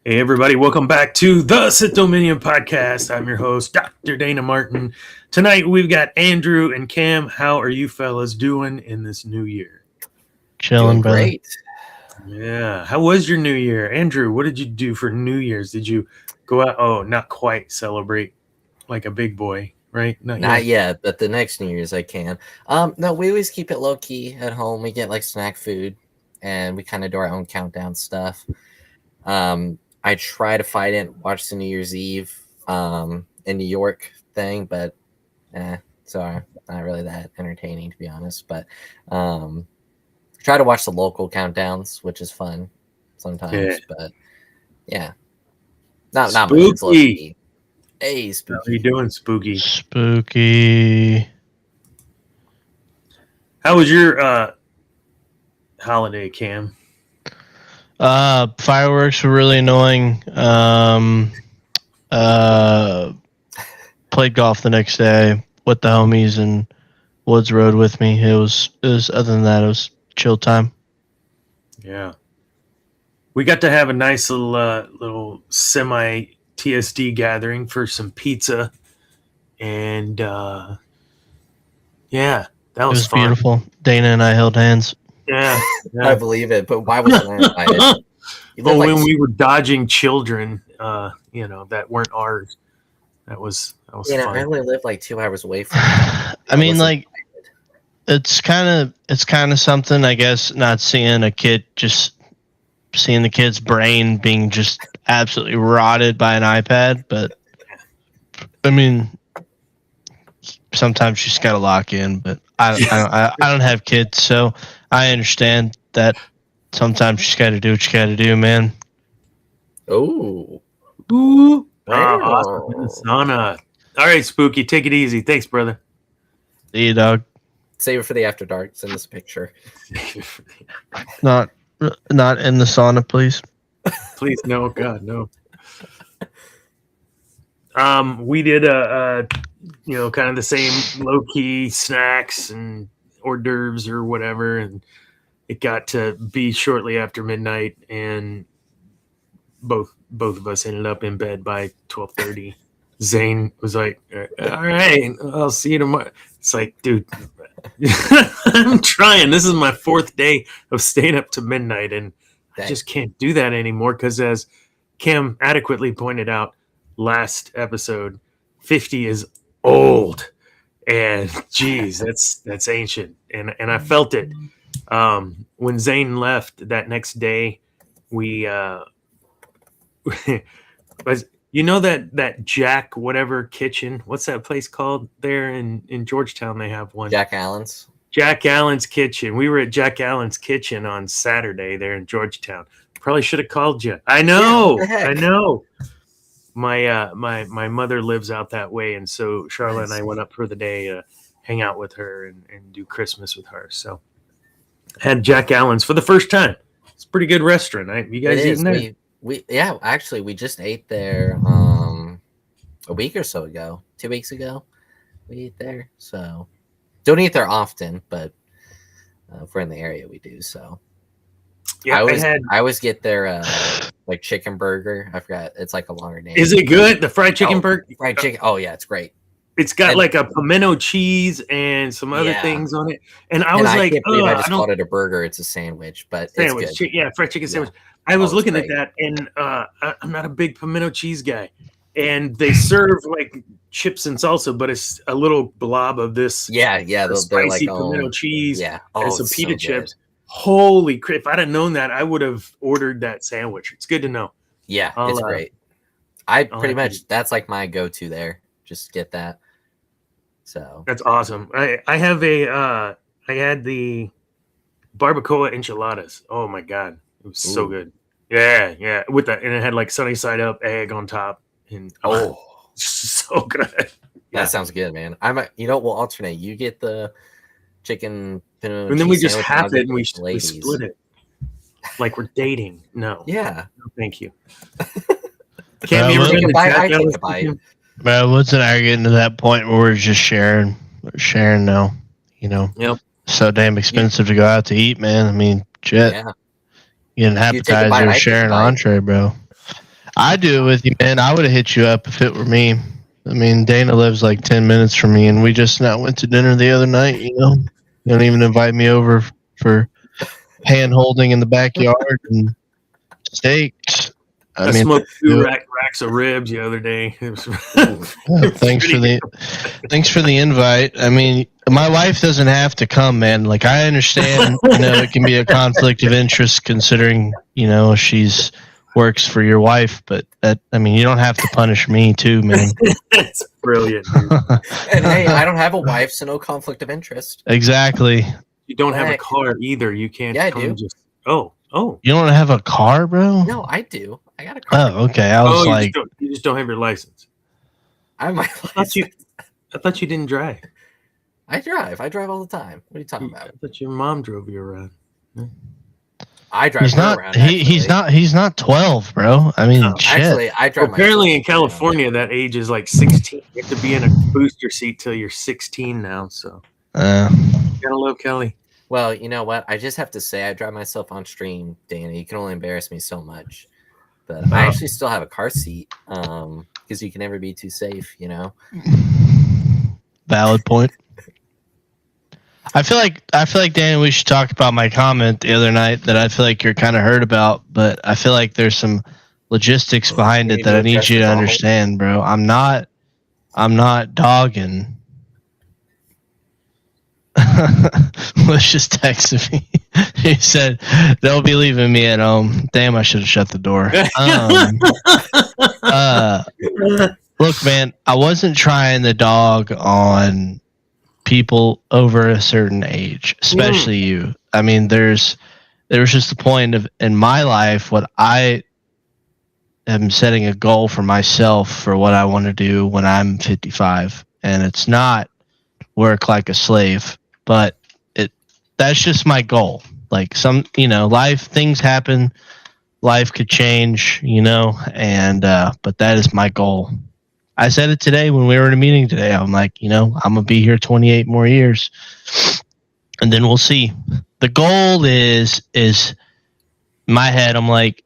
Hey, everybody, welcome back to the Sith Dominion podcast. I'm your host, Dr. Dana Martin. Tonight, we've got Andrew and Cam. How are you fellas doing in this new year? Chilling, brother. Great. Yeah. How was your new year? Andrew, what did you do for New Year's? Did you go out? Oh, not quite celebrate like a big boy, right? Not yet, but the next New Year's I can. No, we always keep it low-key at home. We get like snack food, and we kind of do our own countdown stuff. I try to fight it, watch the New Year's Eve in New York thing, but sorry, not really that entertaining to be honest. But try to watch the local countdowns, which is fun sometimes. Yeah. But yeah, not Spooky. Hey, Spooky. How are you doing, Spooky? Spooky. How was your holiday, Cam? Fireworks were really annoying. Played golf the next day with the homies and Woods rode with me. It was other than that, it was chill time. Yeah. We got to have a nice little semi TSD gathering for some pizza. And yeah, that was fun. Beautiful. Dana and I held hands. Yeah. I believe it, but why wasn't I invited? When we were dodging children, that weren't ours. That was fun. I only live like 2 hours away from I mean, like, it's kind of something, I guess, not seeing a kid, just seeing the kid's brain being just absolutely rotted by an iPad. But I mean, sometimes you just gotta lock in. But I don't have kids, so I understand that sometimes you just got to do what you got to do, man. Oh. Ooh. Awesome. Sauna. All right, Spooky, take it easy. Thanks, brother. See you, dog. Save it for the after dark. Send us a picture. Not in the sauna, please. Please, no. God, no. We did kind of the same low-key snacks and hors d'oeuvres or whatever, and it got to be shortly after midnight, and both of us ended up in bed by 12:30. Zane was like, all right, I'll see you tomorrow. It's like, dude, I'm trying. This is my 4th day of staying up to midnight, and I just can't do that anymore because, as Cam adequately pointed out last episode, 50 is old. And geez, that's ancient, and I felt it when Zane left that next day. We was that Jack whatever kitchen. What's that place called there in Georgetown? They have one. Jack Allen's kitchen. We were at Jack Allen's kitchen on Saturday there in Georgetown. Probably should have called you. I know. I know. My mother lives out that way, and so Charlotte and I went up for the day to hang out with her and do Christmas with her. So had Jack Allen's for the first time. It's a pretty good restaurant. You guys eating there? We just ate there a week or so ago. 2 weeks ago, we ate there. So don't eat there often, but if we're in the area, we do. So yeah, I always get their like chicken burger. I forgot. It's like a longer name. Is it good? The fried chicken burger? Fried chicken. Oh yeah, it's great. It's got like a pimento cheese and some other things on it. And I can't believe I just called it a burger. It's a sandwich, but sandwich. It's good. Yeah, fried chicken sandwich. I was looking at that, and I'm not a big pimento cheese guy. And they serve like chips and salsa, but it's a little blob of this. Yeah, spicy pimento cheese. Yeah, and some pita chips. Holy crap! If I'd have known that, I would have ordered that sandwich. It's good to know. Yeah, it's great. Pretty much that's like my go-to there. Just get that. So that's awesome. I had the barbacoa enchiladas. Oh my god, it was so good. Yeah, with that, and it had like sunny side up egg on top, and so good. That sounds good, man. We'll alternate. You get the chicken, and then we just have it and we split it like we're dating. No, no, thank you. Cam, you ever been to Jack Allen's? But Woods and I are getting to that point where we're just sharing. We're sharing now. Yep. So damn expensive to go out to eat, man. I mean, shit. Yeah. You get an appetizer, share an entree, bro. I'd do it with you, man. I would have hit you up if it were me. I mean, Dana lives like 10 minutes from me, and we just not went to dinner the other night, you know? You don't even invite me over for hand-holding in the backyard and steaks. I smoked 2 racks of ribs the other day. It was thanks for the invite. I mean, my wife doesn't have to come, man. Like, I understand, it can be a conflict of interest considering, she's works for your wife, but you don't have to punish me too, man. That's brilliant, dude. And hey, I don't have a wife, so no conflict of interest. Exactly. You don't have a car either. You can't. Yeah, I do. Oh. You don't have a car, bro? No, I do. I got a car. Oh, okay. I was like, you just don't have your license. I have my license. I thought you didn't drive. I drive. I drive all the time. What are you talking about? I thought your mom drove you around. I drive around. He's not 12, bro. I mean, shit. Actually, I drive. Apparently, in California, that age is like 16. You have to be in a booster seat till you're 16 now. So, gotta love Kelly. Well, you know what? I just have to say, I drive myself on stream, Dana. You can only embarrass me so much, but I actually still have a car seat because you can never be too safe, Valid point. I feel like Danny, we should talk about my comment the other night that I feel like you're kind of hurt about, but I feel like there's some logistics behind it that I need you to understand, bro. I'm not dogging. Let's just text me. He said they'll be leaving me at home. Damn, I should have shut the door. Look, man, I wasn't trying to dog on people over a certain age, especially you. I mean, there was just a point in my life what I am setting a goal for myself for what I want to do when I'm 55, and it's not work like a slave, but that's just my goal. Like things happen, life could change, and but that is my goal. I said it today when we were in a meeting today. I'm like, I'm gonna be here 28 more years, and then we'll see. The goal is my head. I'm like,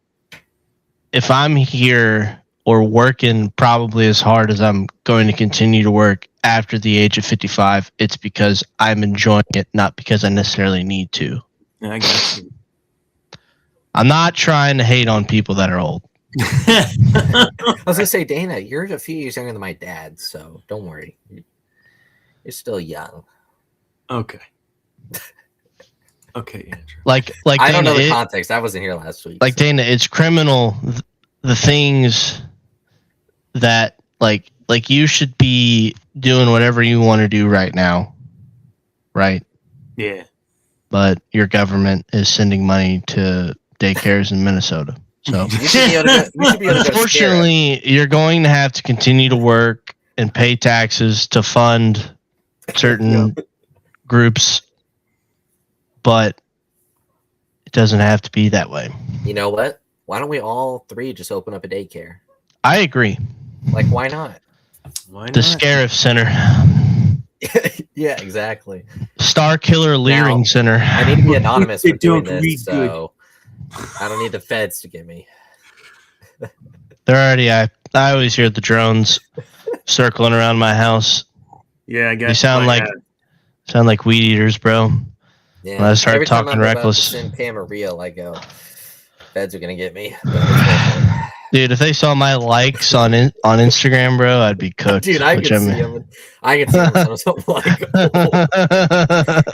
if I'm here or working probably as hard as I'm going to continue to work after the age of 55, it's because I'm enjoying it, not because I necessarily need to. Yeah, I got you. I'm not trying to hate on people that are old. I was gonna say, Dana, you're a few years younger than my dad, so don't worry. You're still young. Okay, Andrew. Like I don't know the context. I wasn't here last week. Like, so. Dana, it's criminal. The things that like you should be doing whatever you want to do right now, right? Yeah. But your government is sending money to daycares in Minnesota. So unfortunately, you're going to have to continue to work and pay taxes to fund certain groups, but it doesn't have to be that way. You know what? Why don't we all three just open up a daycare? I agree. Like, why not? The Scarif Center. Yeah, exactly. Star Killer Leering Center. I need to be anonymous for doing this, so I don't need the feds to get me. They're already. I always hear the drones circling around my house. Yeah, I guess they sound like weed eaters, bro. Yeah. When I start talking reckless. Send Pam a reel, I go, feds are gonna get me. Dude, if they saw my likes on Instagram, bro, I'd be cooked. Dude, I can see them. I can see them something like.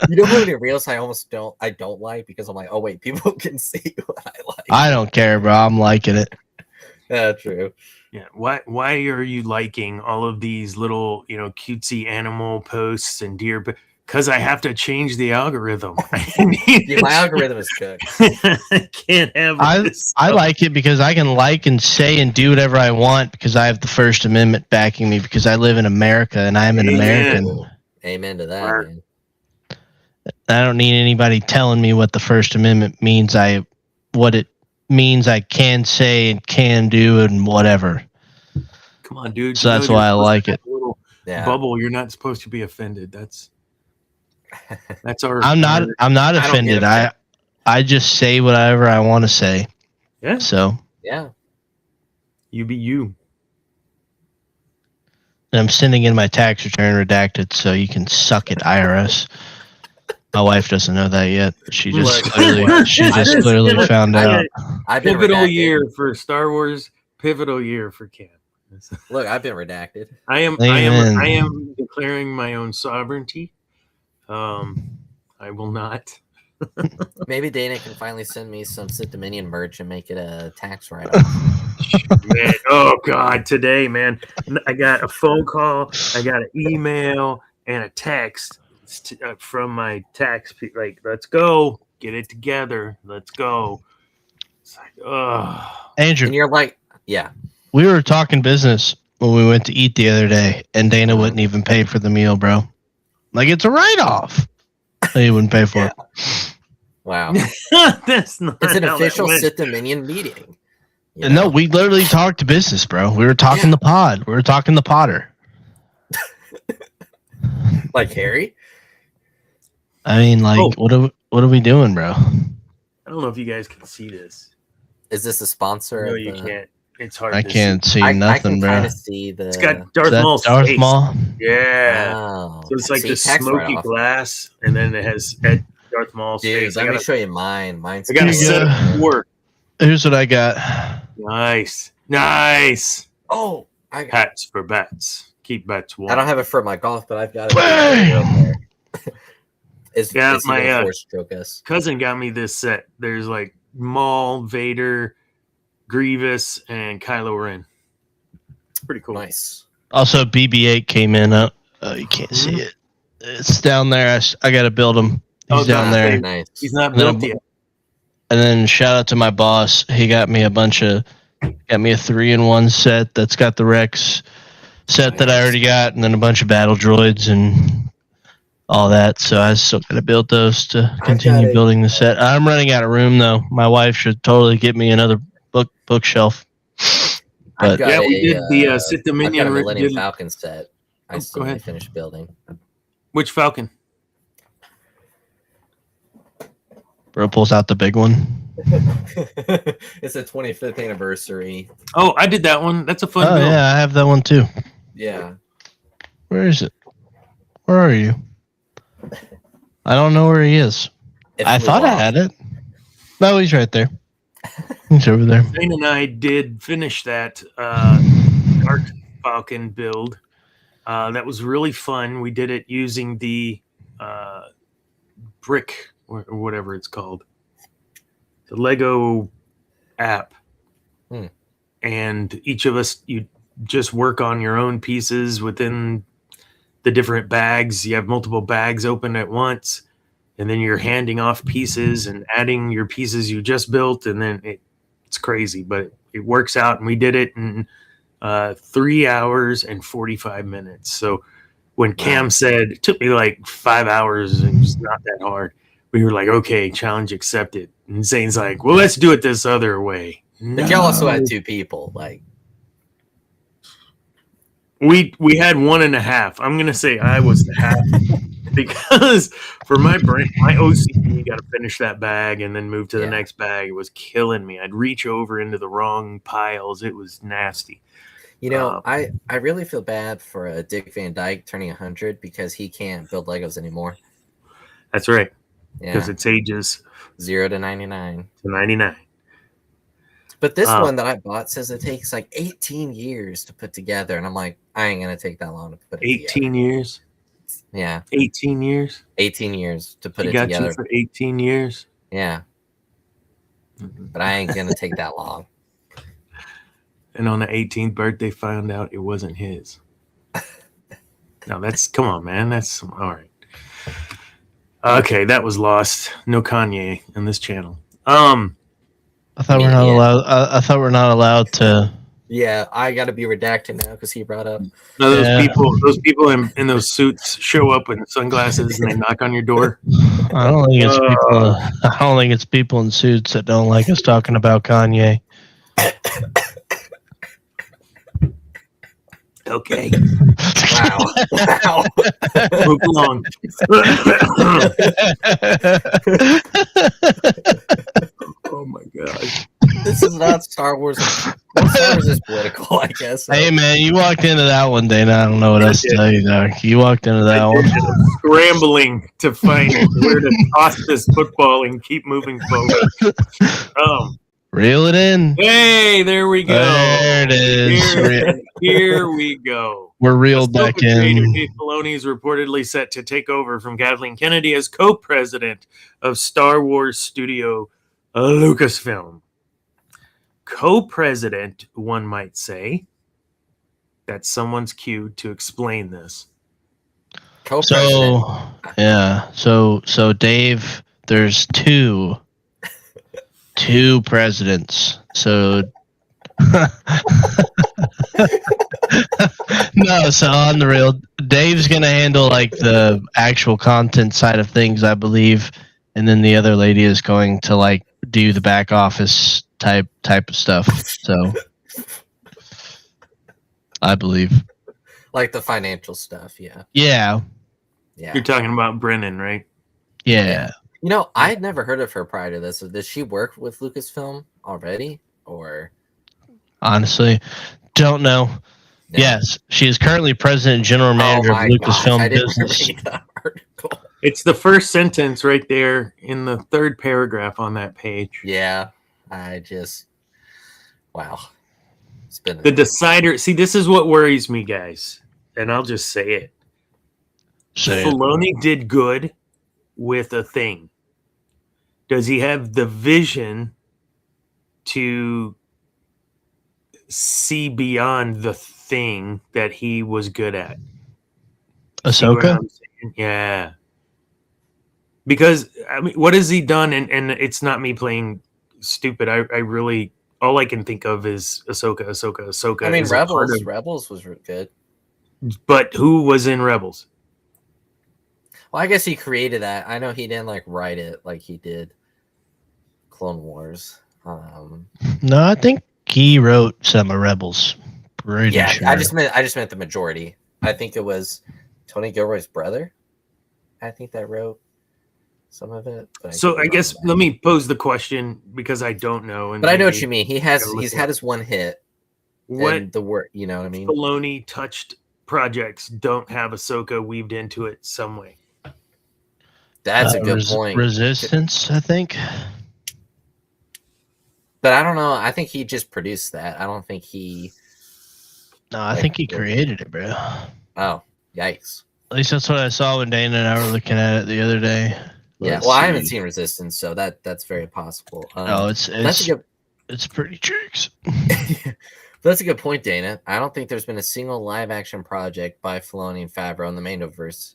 You know how many reels I don't like because I'm like, oh wait, people can see what I like. I don't care, bro. I'm liking it. Yeah, true. Yeah. Why are you liking all of these little, cutesy animal posts and deer? Because I have to change the algorithm. Yeah, my algorithm is cooked. I can't have this. I like it because I can like and say and do whatever I want because I have the First Amendment backing me because I live in America and I'm an American. Amen to that, man. I don't need anybody telling me what the First Amendment means. What it means I can say and can do and whatever. Come on, dude. So that's why I like it. Bubble, you're not supposed to be offended. That's our. I'm not offended. I just say whatever I want to say. Yeah. So. Yeah. You be you. And I'm sending in my tax return redacted, so you can suck it, IRS. My wife doesn't know that yet. She just Look, clearly found out. I've been Pivotal redacted. year for Star Wars. Pivotal year for Cam. Look, I've been redacted. I am declaring my own sovereignty. I will not. Maybe Dana can finally send me some Sith Dominion merch and make it a tax write-off. Man, oh God, today, man, I got a phone call, I got an email, and a text from my tax people. Like, let's go, get it together, let's go. It's like, oh, Andrew, And you're like, yeah. we were talking business when we went to eat the other day, and Dana wouldn't even pay for the meal, bro. Like, it's a write-off. He wouldn't pay for it. Wow. that's not. It's an how that official went. Sith Dominion meeting. You And know? no, we literally talked business, bro. We were talking the pod. We were talking the Potter. Like Harry? I mean, like, what are we doing, bro? I don't know if you guys can see this. Is this a sponsor? No, of you the... can't. It's hard. I to can't see I nothing, can bro. kind of see the. It's got Is Darth that Maul's Darth face. Maul? Yeah. Oh. So it's like See, this tax smoky write-off. glass, and then it has Darth Maul's Dude, face. let me show you mine. Mine's I got a Here you set go. of work. Here's what I got. Nice. Oh, I Hats for bets. Keep bets warm. don't have it for my golf, but I've got it. Bang! Right there. Is Yeah, he my, gonna force stroke us? Cousin got me this set. There's like Maul, Vader, Grievous, and Kylo Ren. Pretty cool. Nice. Also, BB-8 came in. Oh, you can't see it. It's down there. I got to build him. He's Oh, down there. okay. Nice. He's not And then built yet. And then shout out to my boss. He got me a 3-in-1 set that's got the Rex set that I already got, and then a bunch of battle droids and all that. So I still got to build those to continue building the set. I'm running out of room though. My wife should totally get me another bookshelf. I've got Yeah, we did the I've Sith got Dominion. a Millennium did- Falcon set. I Oh, still go need ahead. to finish building. Which Falcon? Bro pulls out the big one. It's a 25th anniversary. Oh, I did that one. That's a fun Oh build. yeah, I have that one too. Yeah. Where is it? Where are you? I don't know where he is. It I flew thought I off. had it. No, he's right there. He's over there. Zane and I did finish that Dark Falcon build. That was really fun. We did it using the brick or whatever it's called, the Lego app. And each of us, you just work on your own pieces within the different bags. You have multiple bags open at once, and then you're handing off pieces and adding your pieces you just built, and then it's crazy, but it works out. And we did it in 3 hours and 45 minutes. So when Cam said it took me like 5 hours, it was not that hard. We were like, okay, challenge accepted. And Zane's like, well, let's do it this other way. But y'all also had 2 people. Like, We had 1.5. I'm gonna say I was the half because for my brain, my OCD, got to finish that bag and then move to the next bag. It was killing me. I'd reach over into the wrong piles. It was nasty. you know, I really feel bad for Dick Van Dyke turning 100 because he can't build Legos anymore. That's right, Yeah, because it's ages 0 to 99. to 99. But this one that I bought says it takes like 18 years to put together, and I'm like, I ain't gonna take that long to put it 18 years. Yeah, 18 years. 18 years to put He it got together. you for 18 years. Yeah, but I ain't gonna take that long. And on the 18th birthday, found out it wasn't his. Now come on, man. That's all right. Okay, that was lost. No Kanye on this channel. I thought we're not allowed. I thought we're not allowed to. Yeah, I got to be redacted now because he brought up. No, those people in those suits show up with sunglasses and they knock on your door. I don't think it's people. I don't think it's people in suits that don't like us talking about Kanye. Okay, Wow. Wow. move along. Oh my gosh. This This is not Star Wars. Well, Star Wars is political, I guess. So. Hey man, you walked into that one, Dana. I don't know what else to tell you, Doc. You walked into that one. Scrambling to find where to toss this football and keep moving forward. Reel it in. Hey, there we go. There it is. Here we go. We're reeled back Creator in. Dave Filoni is reportedly set to take over from Kathleen Kennedy as co-president of Star Wars studio Lucasfilm. Co-president, one might say. That's someone's cue to explain this. Co-president. So yeah. So Dave, there's two presidents. So no, so on the real, Dave's gonna handle like the actual content side of things, I believe, and then the other lady is going to like do the back office type of stuff. So I believe, like the financial stuff. Yeah. yeah. You're talking about Brennan, right? Yeah. You know, I had never heard of her prior to this. So does she work with Lucasfilm already, or? Honestly, don't know. No. Yes, she is currently president and general manager of Lucasfilm Business. Read the article. It's the first sentence right there in the third paragraph on that page. Yeah, I just wow. It's been The decider. See, this is what worries me, guys, and I'll just say it. Filoni did good with a thing. Does he have the vision to see beyond the thing that he was good at? Ahsoka? Yeah. Because, I mean, what has he done? And it's not me playing stupid. I really, all I can think of is Ahsoka. I mean, Rebels was good. But who was in Rebels? Well, I guess he created that. I know he didn't like write it like he did Clone Wars. No, I think he wrote some of Rebels. Pretty yeah, sure. I just meant the majority. I think it was Tony Gilroy's brother. I think that wrote some of it. But I guess let me pose the question because I don't know. But I know what you mean. He's had his one hit. What the word, you know what I mean? Filoni touched projects don't have Ahsoka weaved into it some way. That's a good point. Resistance, I think. But I don't know. I think he just produced that. I don't think he. No, I think he created it, bro. Oh, yikes! At least that's what I saw when Dana and I were looking at it the other day. Yeah, well, I haven't seen Resistance, so that's very possible. It's pretty tricks. That's a good point, Dana. I don't think there's been a single live-action project by Filoni and Favreau in the Mandoverse.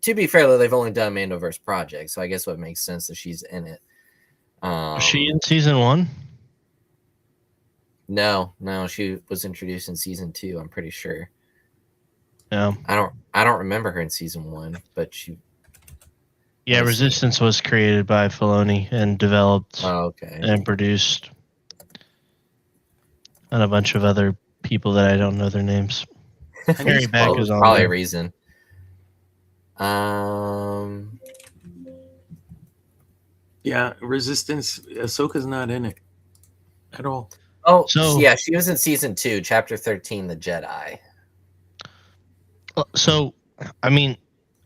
To be fair, though, they've only done Mandoverse projects, so I guess what makes sense that she's in it. Was she in season 1? No, she was introduced in season 2. I'm pretty sure. Yeah, I don't remember her in season 1, but she. Yeah, Resistance was created by Filoni and developed and produced, and a bunch of other people that I don't know their names. Harry Beck is on probably there. A reason. Yeah, Resistance. Ahsoka's not in it at all. Oh, so yeah, she was in season 2, chapter 13, The Jedi. So, I mean,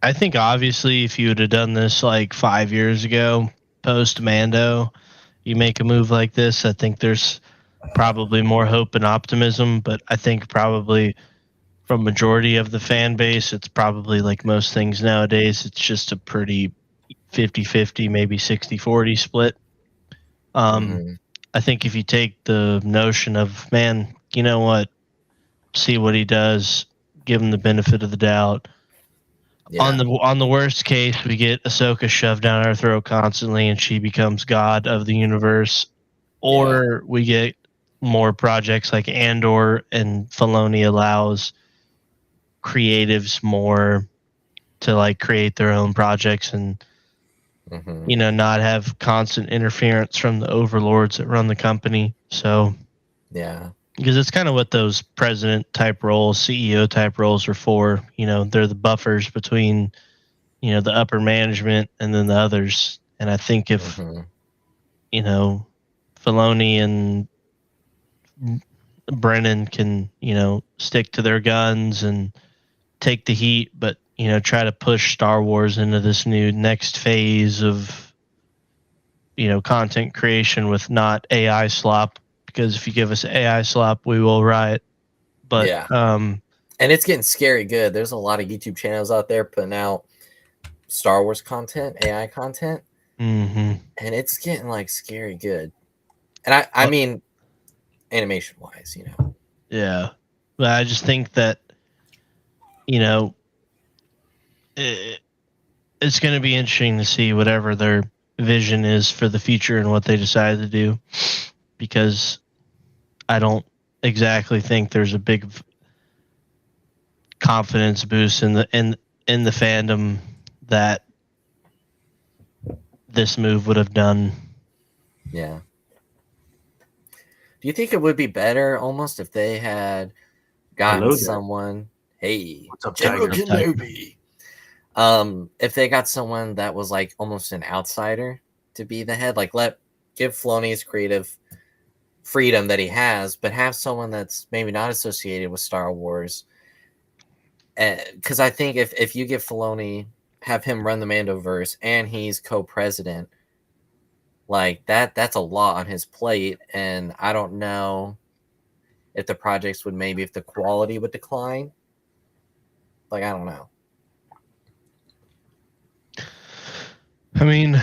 I think obviously if you would have done this like 5 years ago, post Mando, you make a move like this, I think there's probably more hope and optimism. But I think probably from majority of the fan base, it's probably like most things nowadays, it's just a pretty 50-50, maybe 60-40 split. I think if you take the notion of, man, you know what, see what he does, give him the benefit of the doubt. Yeah. On the worst case, we get Ahsoka shoved down our throat constantly and she becomes God of the universe. Or we get more projects like Andor, and Filoni allows creatives more to like create their own projects and you know, not have constant interference from the overlords that run the company. So because it's kind of what those president type roles, CEO type roles are for. You know, they're the buffers between, you know, the upper management and then the others. And I think if you know, Filoni and Brennan can, stick to their guns and take the heat, but try to push Star Wars into this new next phase of content creation with not AI slop. Because if you give us AI slop, we will riot. But Yeah. And it's getting scary good. There's a lot of YouTube channels out there putting out Star Wars content, AI content, and it's getting like scary good. And I mean, animation wise, Yeah, but I just think that it's going to be interesting to see whatever their vision is for the future and what they decide to do, because I don't exactly think there's a big confidence boost in the fandom that this move would have done. Yeah. Do you think it would be better almost if they had gotten someone? Hey, what's up, General Tiger? Kenobi. If they got someone that was like almost an outsider to be the head, like give Filoni's creative freedom that he has, but have someone that's maybe not associated with Star Wars. Because I think if you give Filoni, have him run the Mandoverse, and he's co-president, like that's a lot on his plate, and I don't know if the projects would if the quality would decline. Like, I don't know. I mean,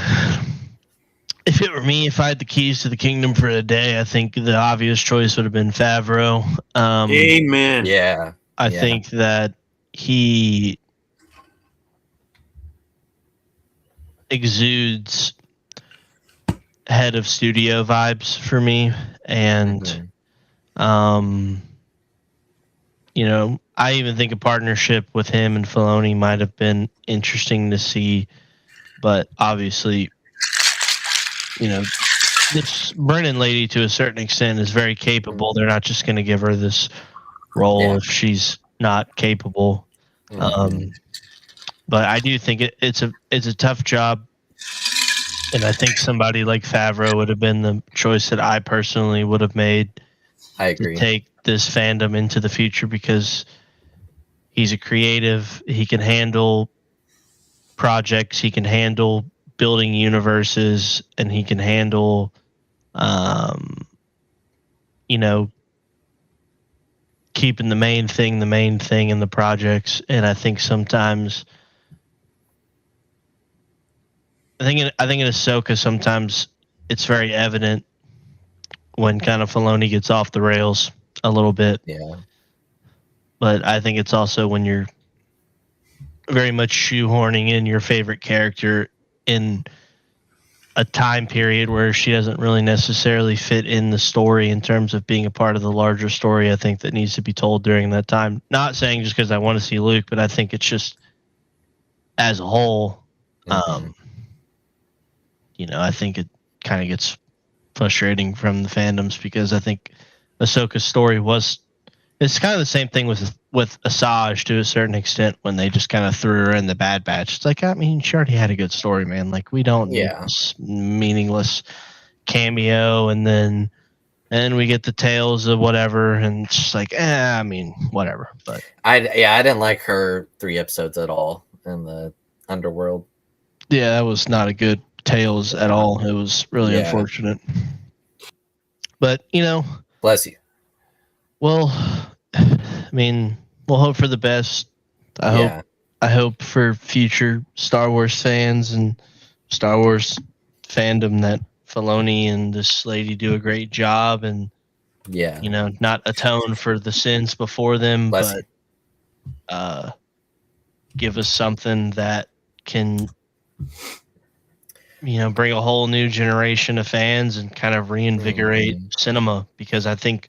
if it were me, if I had the keys to the kingdom for a day, I think the obvious choice would have been Favreau. Amen. Yeah. I think that he exudes head of studio vibes for me. And, I even think a partnership with him and Filoni might have been interesting to see. But obviously, this Brennan lady, to a certain extent, is very capable. They're not just going to give her this role if she's not capable. But I do think it's a tough job, and I think somebody like Favreau would have been the choice that I personally would have made. I agree. To take this fandom into the future, because he's a creative. He can handle projects. He can handle building universes, and he can handle, keeping the main thing in the projects. And I think sometimes, I think in Ahsoka, sometimes it's very evident when kind of Filoni gets off the rails a little bit. Yeah. But I think it's also when you're very much shoehorning in your favorite character in a time period where she doesn't really necessarily fit in the story in terms of being a part of the larger story. I think that needs to be told during that time. Not saying just because I want to see Luke, but I think it's just as a whole, I think it kind of gets frustrating from the fandoms, because I think Ahsoka's story it's kind of the same thing with Asajj to a certain extent, when they just kind of threw her in the Bad Batch. It's like, I mean, she already had a good story, man. Like, we don't need this meaningless cameo, and then we get the tales of whatever, and it's just like, I mean, whatever. But I didn't like her 3 episodes at all in the Underworld. Yeah, that was not a good tales at all. It was really unfortunate. But, bless you. Well, I mean, we'll hope for the best. I hope for future Star Wars fans and Star Wars fandom that Filoni and this lady do a great job, and not atone for the sins before them, but give us something that can bring a whole new generation of fans and kind of reinvigorate cinema. Because I think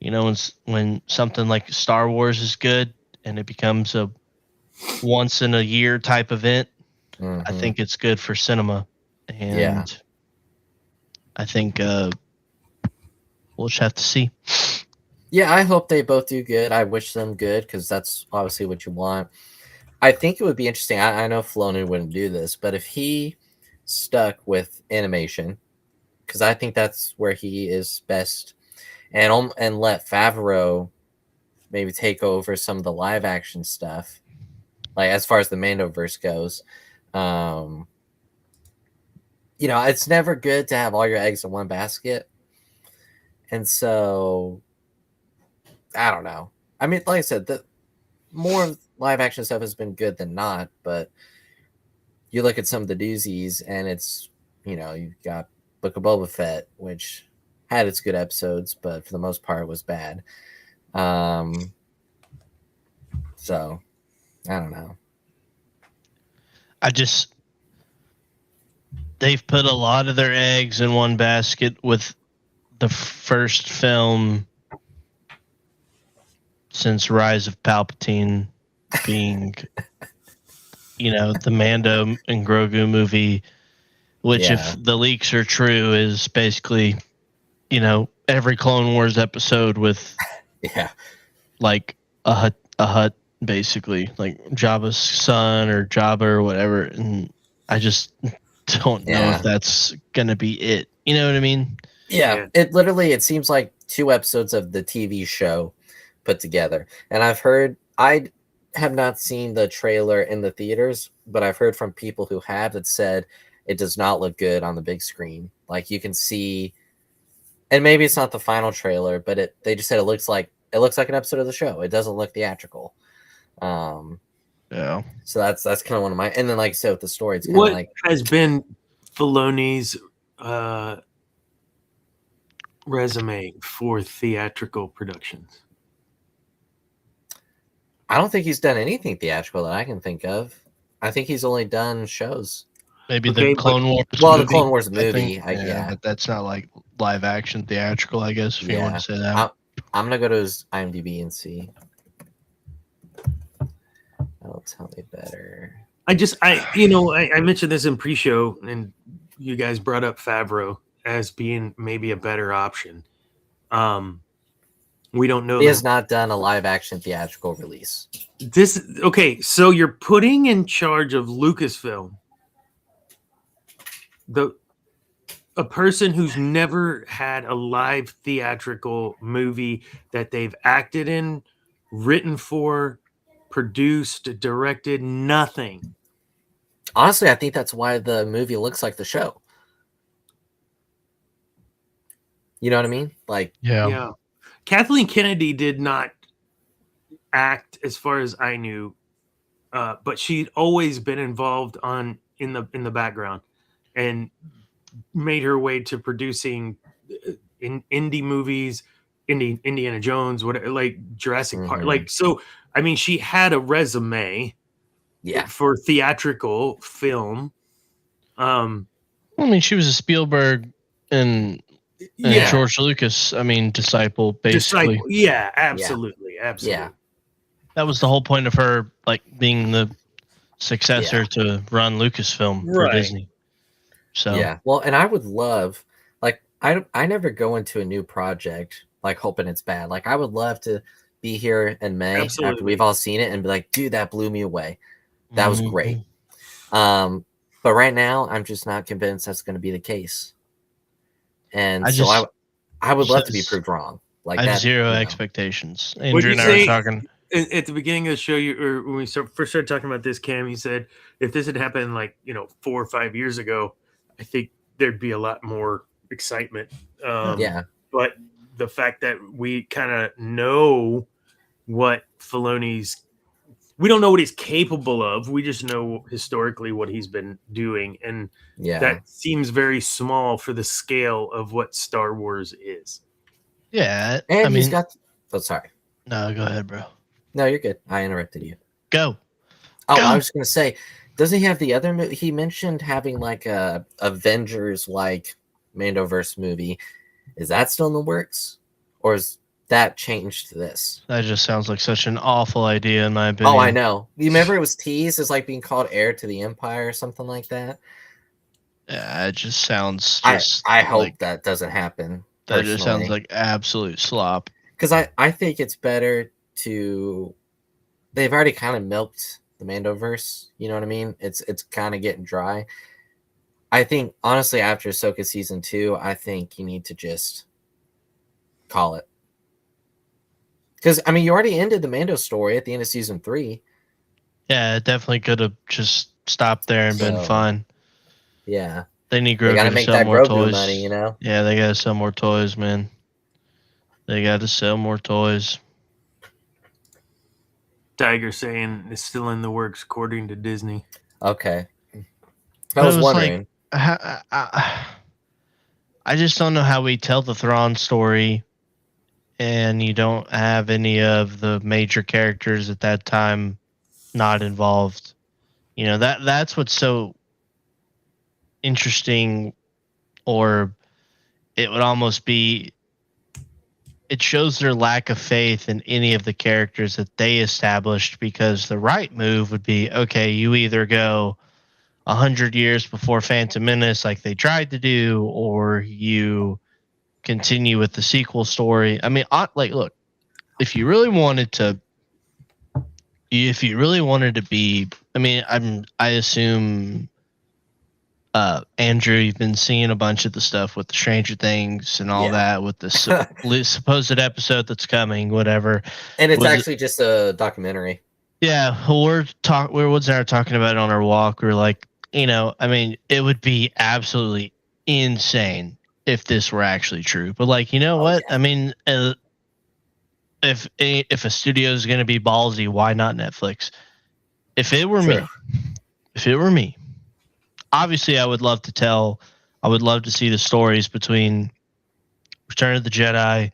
when something like Star Wars is good and it becomes a once in a year type event, I think it's good for cinema. And I think we'll just have to see. Yeah, I hope they both do good. I wish them good, because that's obviously what you want. I think it would be interesting. I know Filoni wouldn't do this, but if he stuck with animation because I think that's where he is best, and let Favreau maybe take over some of the live action stuff, like as far as the Mandoverse goes. It's never good to have all your eggs in one basket, and so I don't know. I mean, like I said, the more live action stuff has been good than not, but you look at some of the doozies, and it's you've got Book of Boba Fett, which had its good episodes, but for the most part was bad. So I don't know. They've put a lot of their eggs in one basket with the first film since Rise of Palpatine being, the Mando and Grogu movie, which if the leaks are true is basically, every Clone Wars episode with like a hut basically, like Jabba's son or Jabba or whatever, and I just don't know if that's gonna be it. You know what I mean? Yeah. It seems like 2 episodes of the TV show put together. And I have not seen the trailer in the theaters, but I've heard from people who have that said it does not look good on the big screen. Like you can see, and maybe it's not the final trailer, but they just said it looks like an episode of the show. It doesn't look theatrical. Yeah. So that's kind of one of my, and then like I said with the story, it's kind of like has been Filoni's resume for theatrical productions. I don't think he's done anything theatrical that I can think of. I think he's only done shows. Maybe the Clone Wars movie. The Clone Wars movie. Yeah, but that's not like live action theatrical, I guess, if you want to say that. I'm going to go to his IMDb and see. That'll tell me better. I mentioned this in pre-show, and you guys brought up Favreau as being maybe a better option. We don't know. He has not done a live action theatrical release. So you're putting in charge of Lucasfilm a person who's never had a live theatrical movie that they've acted in, written for, produced, directed, nothing. Honestly, I think that's why the movie looks like the show. You know what I mean? Like, yeah. Kathleen Kennedy did not act, as far as I knew, but she'd always been involved in the background and made her way to producing in indie movies, Indiana Jones, whatever, like Jurassic Park. Like, so, I mean, she had a resume for theatrical film. I mean, she was a Spielberg and George Lucas, disciple, basically. Yeah, absolutely. Yeah. That was the whole point of her, like, being the successor to run Lucasfilm for Disney. So well, and I would love, like, I never go into a new project like hoping it's bad. Like, I would love to be here in May after we've all seen it and be like, dude, that blew me away. That was great. But right now, I'm just not convinced that's going to be the case. And I would love to be proved wrong. Like, I have zero expectations. Andrew and I were talking at the beginning of the show. Or when we first started talking about this, Cam, you said if this had happened 4 or 5 years ago, I think there'd be a lot more excitement. But the fact that we kind of know what we don't know what he's capable of. We just know historically what he's been doing. And that seems very small for the scale of what Star Wars is. Yeah. And he's got... Oh, sorry. No, go ahead, bro. No, you're good. I interrupted you. Go. I was going to say, doesn't he have the other movie? He mentioned having like a Avengers-like Mandoverse movie. Is that still in the works? Or is that changed to this? That just sounds like such an awful idea, in my opinion. Oh, I know. You remember it was teased as like being called Heir to the Empire or something like that? Yeah, it just sounds I hope that doesn't happen. That just sounds like absolute slop. Because I think it's better to... They've already kind of milked the Mandoverse. You know what I mean? It's kind of getting dry. I think honestly, after Ahsoka season 2, I think you need to just call it. Because I mean, you already ended the Mando story at the end of season 3. Yeah, it definitely could have just stopped there and been So, fun. Yeah, They need they got Grogu to to make sell that more Grogu toys. money, you know. Yeah, they gotta sell more toys, man. They gotta sell more toys. Tiger saying it's still in the works, according to Disney. Okay, I But was it was wondering. I just don't know how we tell the Thrawn story, and you don't have any of the major characters at that time not involved. You know, that's what's so interesting, or it would almost be, it shows their lack of faith in any of the characters that they established, because the right move would be, okay, you either go 100 years before Phantom Menace like they tried to do, or you continue with the sequel story. I mean, like, look, if you really wanted to be, I mean, I assume, Andrew, you've been seeing a bunch of the stuff with the Stranger Things and all Yeah. that, with the supposed episode that's coming, whatever. And it's Was actually just a documentary. Yeah, we're Woods and I are talking about it on our walk. We're like, I mean, it would be absolutely insane if this were actually true. But like, you know what? Yeah. I mean, if a studio is going to be ballsy, why not Netflix? If it were me, obviously I would love to see the stories between Return of the Jedi,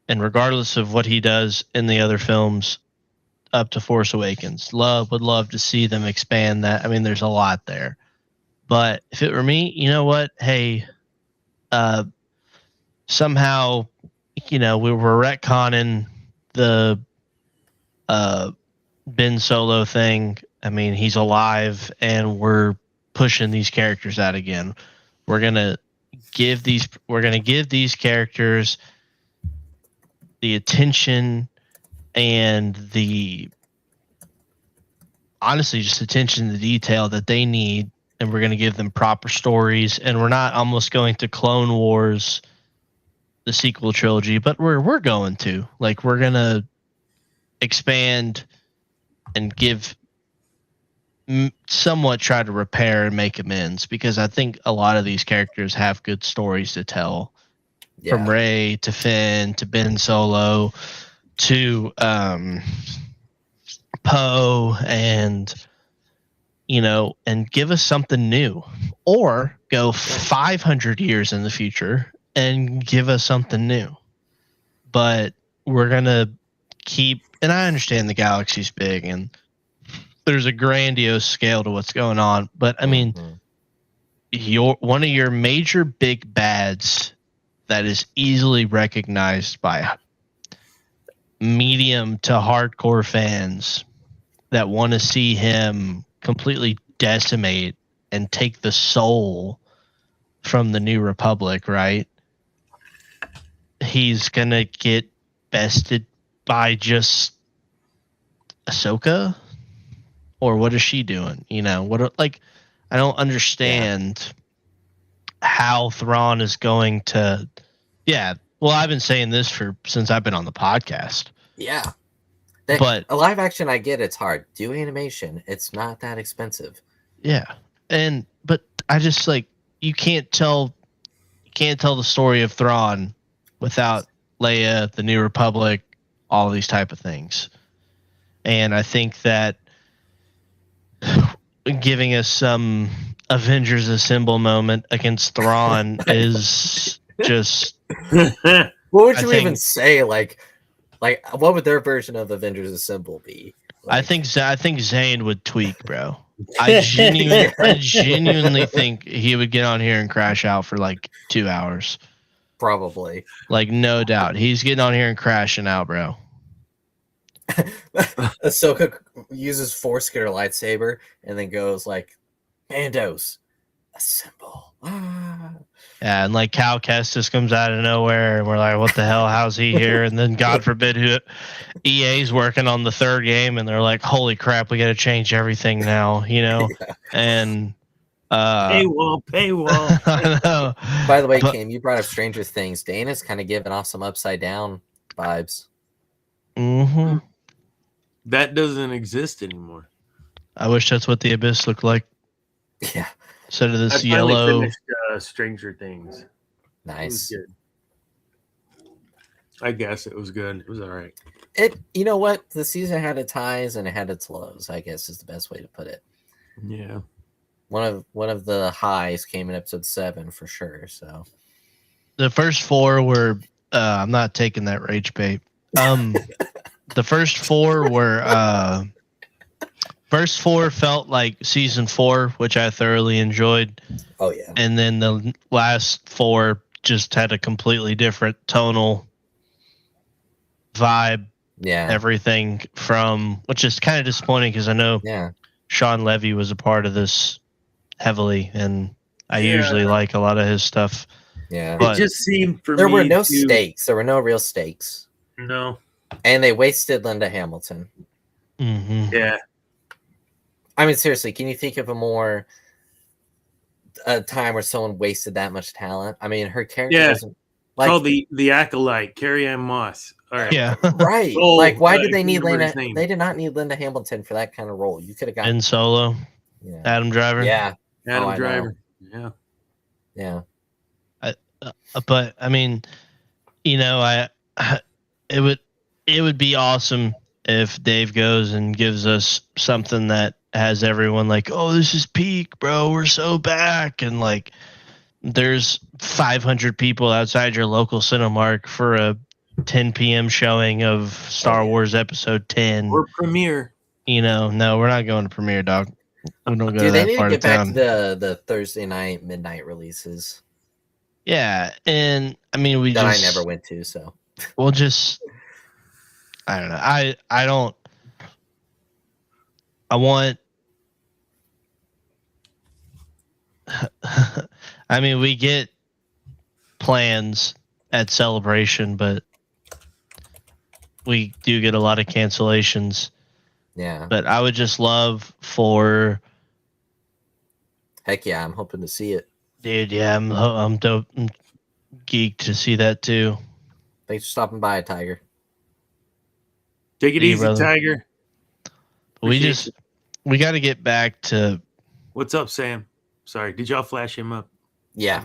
and regardless of what he does in the other films, up to Force Awakens. Would love to see them expand that. I mean, there's a lot there. But if it were me, you know what? Hey, somehow, we were retconning the Ben Solo thing. I mean, he's alive, and we're pushing these characters out again. We're gonna give these characters the attention and honestly just attention to detail that they need, and we're going to give them proper stories, and we're not almost going to Clone Wars, the sequel trilogy, but we're going to, like, we're going to expand and give somewhat, try to repair and make amends, because I think a lot of these characters have good stories to tell. Yeah. From Rey to Finn to Ben Solo to Poe, and and give us something new, or go 500 years in the future and give us something new. But we're gonna keep, and I understand the galaxy's big and there's a grandiose scale to what's going on, but I mean, one of your major big bads that is easily recognized by medium to hardcore fans that want to see him completely decimate and take the soul from the New Republic, right? He's gonna get bested by just Ahsoka, or what is she doing? I don't understand how Thrawn is going to. Yeah, well, I've been saying this since I've been on the podcast. Yeah. But a live action, I get it's hard. Do animation, it's not that expensive. Yeah, but I just, like, you can't tell the story of Thrawn without Leia, the New Republic, all these type of things. And I think that giving us some Avengers Assemble moment against Thrawn is just. What would you even say? Like, what would their version of Avengers Assemble be? Like, I think Zane would tweak, bro. I genuinely think he would get on here and crash out for like 2 hours. Probably. Like, no doubt. He's getting on here and crashing out, bro. Ahsoka uses Foreskin lightsaber and then goes like, Mandos, assemble. Yeah, and like Cal Kestis comes out of nowhere, and we're like, what the hell? How's he here? And then God forbid EA's working on the third game, and they're like, holy crap, we got to change everything now, Yeah. And Paywall. I know. By the way, But- Kim, you brought up Stranger Things. Dana's kind of giving off some Upside Down vibes. Mhm. That doesn't exist anymore. I wish that's what the Abyss looked like Yeah, instead of I this finally yellow. finished Stranger Things. It was nice. good. I guess it was good. It was all right. You know what? The season had its highs and it had its lows, I guess is the best way to put it. Yeah. One of the highs came in episode 7 for sure. So The first 4 were. I'm not taking that rage bait. The first 4 were. First 4 felt like season 4, which I thoroughly enjoyed, oh yeah. and then the last 4 just had a completely different tonal vibe. Yeah. Everything from, which is kind of disappointing because I know Yeah. Sean Levy was a part of this heavily, and I Yeah. usually like a lot of his stuff. Yeah. But- It just seemed for There me were no to- stakes. There were no real stakes. No. And they wasted Linda Hamilton. Mhm. Yeah. I mean, seriously, can you think of a time where someone wasted that much talent? I mean, her character Yeah. doesn't like Oh, the acolyte, Carrie Ann Moss. All right. Yeah, right. Oh, like, why I did they can't need remember Linda? his name. They did not need Linda Hamilton for that kind of role. You could have gotten and Solo, yeah. Adam Driver. Yeah. Adam I know. Driver. Yeah. Yeah. But I mean, you know, it would be awesome if Dave goes and gives us something that has everyone like, oh, this is peak, bro. We're so back, and like, there's 500 people outside your local Cinemark for a 10 p.m. showing of Star Wars Episode 10. Or premiere. You know, no, we're not going to premiere, dog. We don't go to Dude, they that need to part of get back town. to the Thursday night midnight releases Yeah, and I mean, we that just I never went to. So we'll just, I don't know. I don't. I want. I mean, we get plans at Celebration, but we do get a lot of cancellations. yeah, But I would just love for, heck yeah, I'm hoping to see it. dude. Yeah, I'm dope. I'm geeked to see that too. Thanks for stopping by, Tiger. Take it See you, easy, brother. Tiger. We got to get back to. What's up, Sam? Sorry, did y'all flash him up? Yeah,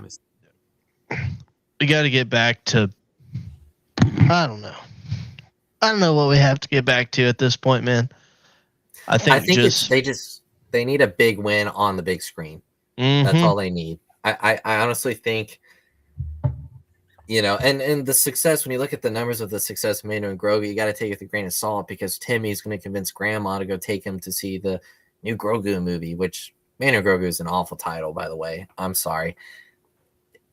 We got to get back to. I don't know. I don't know what we have to get back to at this point, man. I think just they need a big win on the big screen. That's Mhm. all they need. I honestly think, you know, and the success, when you look at the numbers of the success of Mando and Grogu, you got to take it with a grain of salt because Timmy's going to convince Grandma to go take him to see the new Grogu movie, which Mando and Grogu is an awful title, by the way. I'm sorry.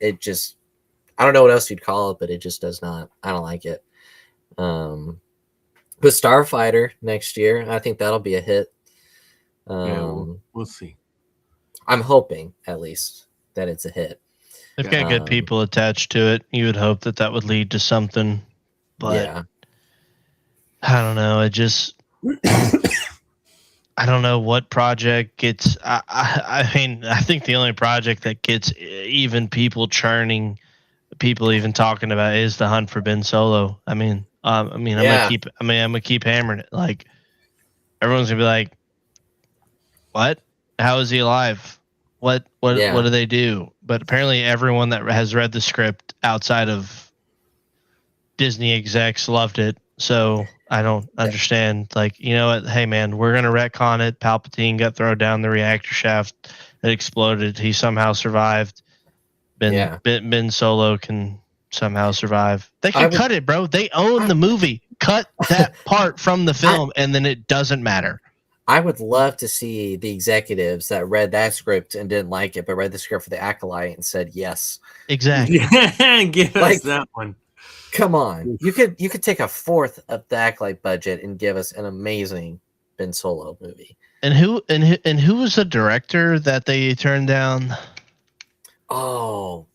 It just, I don't know what else you'd call it, but it just does not. I don't like it. But Starfighter next year, I think that'll be a hit. Yeah, we'll see. I'm hoping at least that it's a hit. They've got good people attached to it. You would hope that would lead to something, but yeah, I don't know. It just, I don't know what project gets. I mean, I think the only project that gets even people churning, people even talking about, is the Hunt for Ben Solo. I'm Yeah. gonna keep hammering it. Like, everyone's gonna be like, "What? How is he alive? What Yeah. do they do?" But apparently, everyone that has read the script outside of Disney execs loved it. So I don't understand. Like, you know what? Hey, man, we're gonna retcon it. Palpatine got thrown down the reactor shaft. It exploded. He somehow survived. Ben Solo can somehow survive. They can cut it, bro. They own the movie. Cut that part from the film, and then it doesn't matter. I would love to see the executives that read that script and didn't like it, but read the script for the Acolyte and said yes. Exactly. Yeah, give us Like- that one. Come on, you could take a fourth of the Acolyte budget and give us an amazing Ben Solo movie. And who was the director that they turned down? Oh,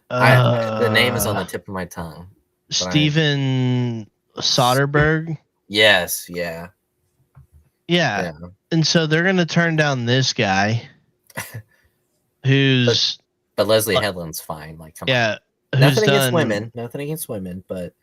the name is on the tip of my tongue. Steven Soderbergh. Yes, yeah. Yeah. And so they're going to turn down this guy who's. But Leslie Headland's fine. Like, come on. Who's Nothing against women, but.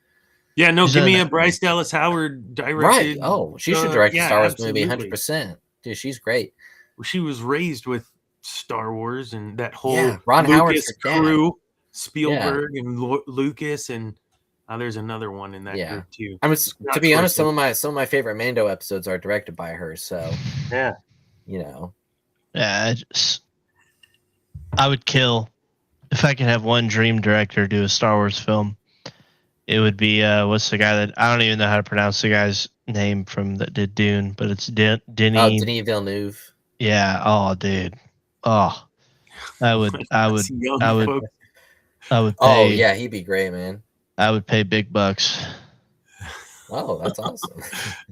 Yeah, no, give me a Bryce Dallas Howard directed. Right. Oh, she should direct a Star Wars absolutely. movie 100%. Dude, she's great. She was raised with Star Wars and that whole Ron Lucas Howard's crew, Spielberg and Lucas, and there's another one in that group too. I mean, to be honest, some of my favorite Mando episodes are directed by her. So yeah, yeah, I would kill if I could have one dream director do a Star Wars film. It would be what's the guy that I don't even know how to pronounce the guy's name from that did Dune, but it's Denis. Denis Villeneuve. Yeah. Oh, dude. Oh, I would pay. Oh yeah, he'd be great, man. I would pay big bucks. Oh, that's awesome.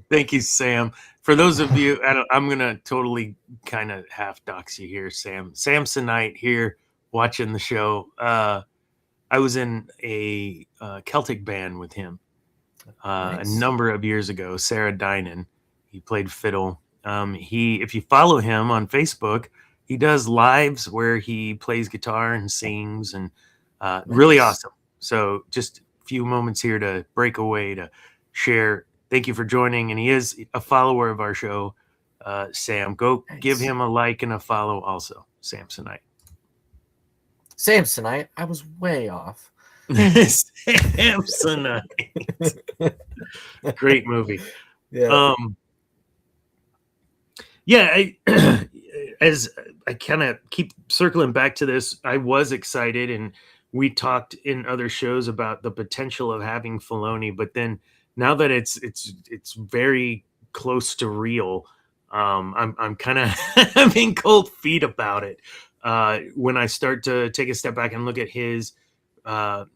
Thank you, Sam. For those of you, I'm gonna totally kind of half dox you here, Sam. Samsonite here watching the show. I was in a Celtic band with him nice. A number of years ago. Sarah Dynan, he played fiddle. If you follow him on Facebook, he does lives where he plays guitar and sings, and nice. Really awesome. So just a few moments here to break away to share. Thank you for joining, and he is a follower of our show. Sam, go nice. Give him a like and a follow also. Samsonite. Samsonite, I was way off. Samsonite. Great movie. Yeah. As I kind of keep circling back to this, I was excited, and we talked in other shows about the potential of having Filoni, but then now that it's very close to real, I'm kind of having cold feet about it. When I start to take a step back and look at his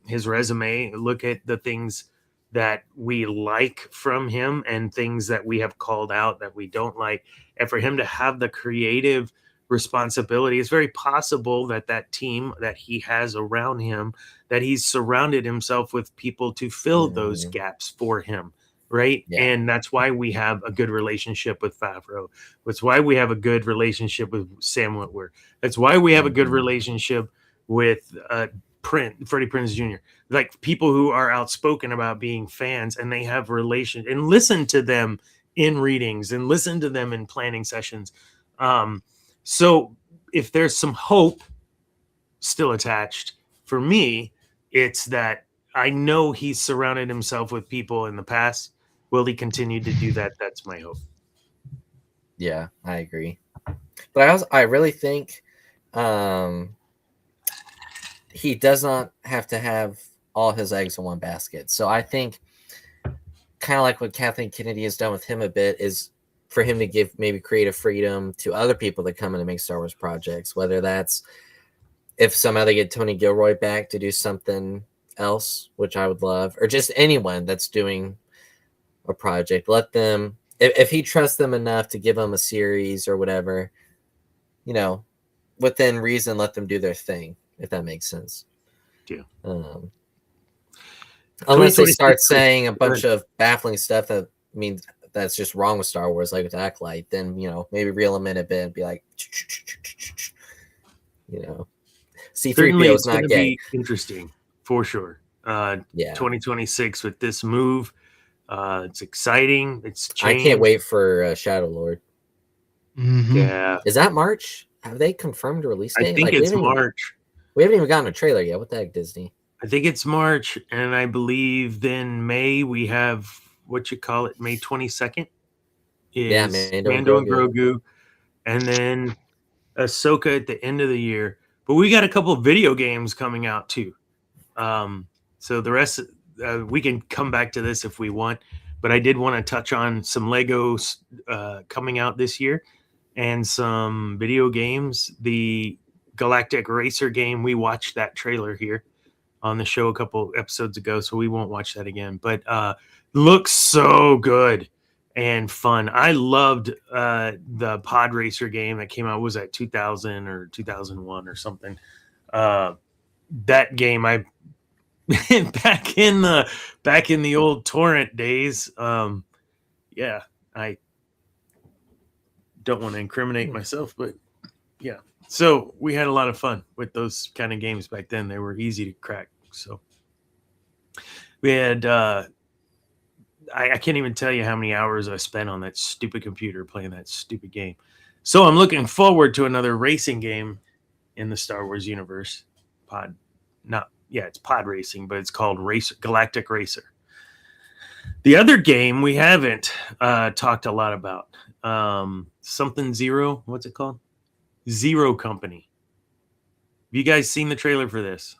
resume, look at the things that we like from him and things that we have called out that we don't like, and for him to have the creative responsibility, it's very possible that team that he has around him, that he's surrounded himself with people to fill those gaps for him. Right. Yeah. And that's why we have a good relationship with Favreau. That's why we have a good relationship with Sam Witwer. That's why we have a good relationship with Freddie Prinze Jr. Like people who are outspoken about being fans, and they have relations, and listen to them in readings and listen to them in planning sessions. So if there's some hope still attached for me, it's that I know he's surrounded himself with people in the past. Will he continue to do that? That's my hope. Yeah, I agree. But I really think he does not have to have all his eggs in one basket. So I think kind of like what Kathleen Kennedy has done with him a bit is for him to give maybe creative freedom to other people that come in and make Star Wars projects, whether that's if somehow they get Tony Gilroy back to do something else, which I would love, or just anyone that's doing a project, let them, if he trusts them enough to give them a series or whatever, within reason, let them do their thing, if that makes sense. Yeah. Unless they start saying a bunch of baffling stuff that means that's just wrong with Star Wars, like with Acolyte, then maybe reel them in a bit and be like, C-3PO is not gay. Be interesting for sure. 2026 with this move. It's exciting. It's changed. I can't wait for Shadow Lord. Mm-hmm. Yeah. Is that March? Have they confirmed a release date? I think it's March. We haven't even gotten a trailer yet. What the heck, Disney? I think it's March, and I believe then May we have May 22nd is Mando and Grogu, and then Ahsoka at the end of the year. But we got a couple of video games coming out too. So the rest, we can come back to this if we want. But I did want to touch on some Legos coming out this year and some video games. The Galactic Racer game, we watched that trailer here on the show a couple episodes ago, so we won't watch that again. But looks so good and fun. I loved the Pod Racer game that came out, was that 2000 or 2001 or something. That game, I back in the old torrent days. I don't want to incriminate myself, but yeah. So we had a lot of fun with those kind of games back then. They were easy to crack. So we had I can't even tell you how many hours I spent on that stupid computer playing that stupid game. So I'm looking forward to another racing game in the Star Wars universe. It's pod racing, but it's called Galactic Racer. The other game we haven't talked a lot about, something Zero. What's it called? Zero Company. Have you guys seen the trailer for this?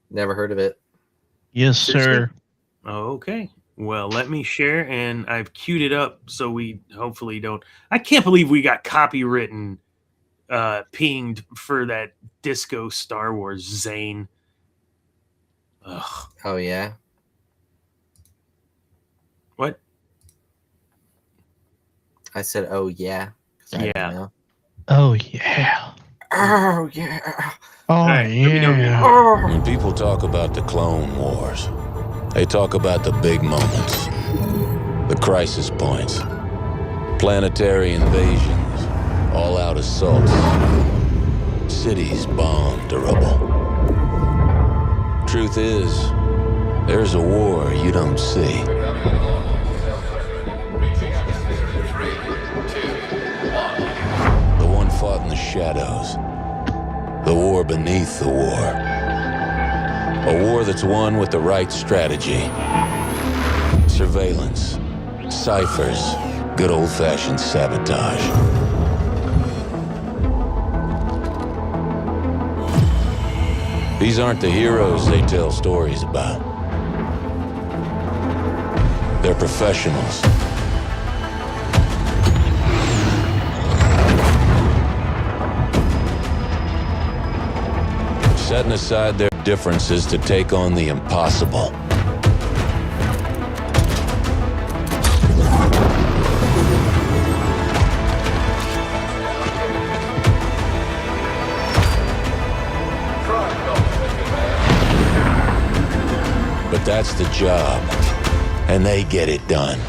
Never heard of it. Yes, sir. Okay. Well, let me share, and I've queued it up so we hopefully don't. I can't believe we got copywritten pinged for that Disco Star Wars Zane. Ugh. Oh yeah. What? I said, oh yeah. Yeah. Oh yeah. Oh yeah. Oh right, let me know if you- yeah. When people talk about the Clone Wars, they talk about the big moments, the crisis points, planetary invasions, all-out assaults, cities bombed or rubble. Truth is, there's a war you don't see. The one fought in the shadows. The war beneath the war. A war that's won with the right strategy. Surveillance, ciphers, good old-fashioned sabotage. These aren't the heroes they tell stories about. They're professionals. Setting aside their differences to take on the impossible. But that's the job, and they get it done.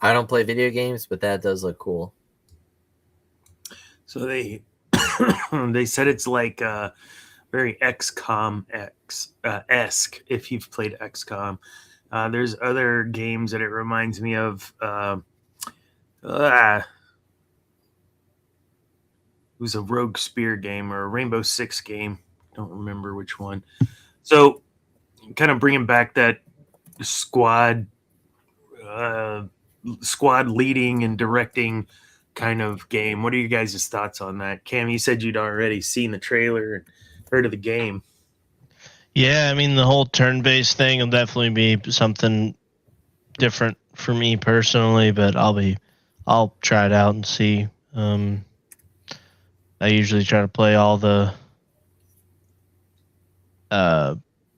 I don't play video games, but that does look cool. So they they said it's like very XCOM esque if you've played XCOM. There's other games that it reminds me of. It was a Rogue Spear game or a Rainbow Six game. Don't remember which one. So kind of bringing back that squad leading and directing kind of game. What are you guys' thoughts on that? Cam, you said you'd already seen the trailer and heard of the game. Yeah, I mean, the whole turn-based thing will definitely be something different for me personally, but I'll try it out and see. I usually try to play all the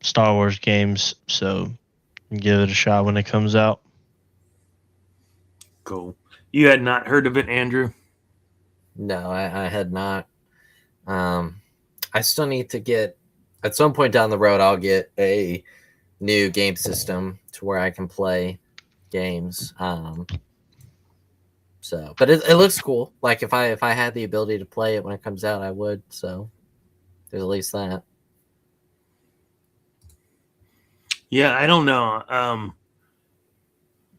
Star Wars games, so give it a shot when it comes out. Cool. You had not heard of it, Andrew? No, I had not. I still need to get, at some point down the road, I'll get a new game system to where I can play games. So, but it looks cool. Like if I had the ability to play it when it comes out, I would. So there's at least that. Yeah, I don't know.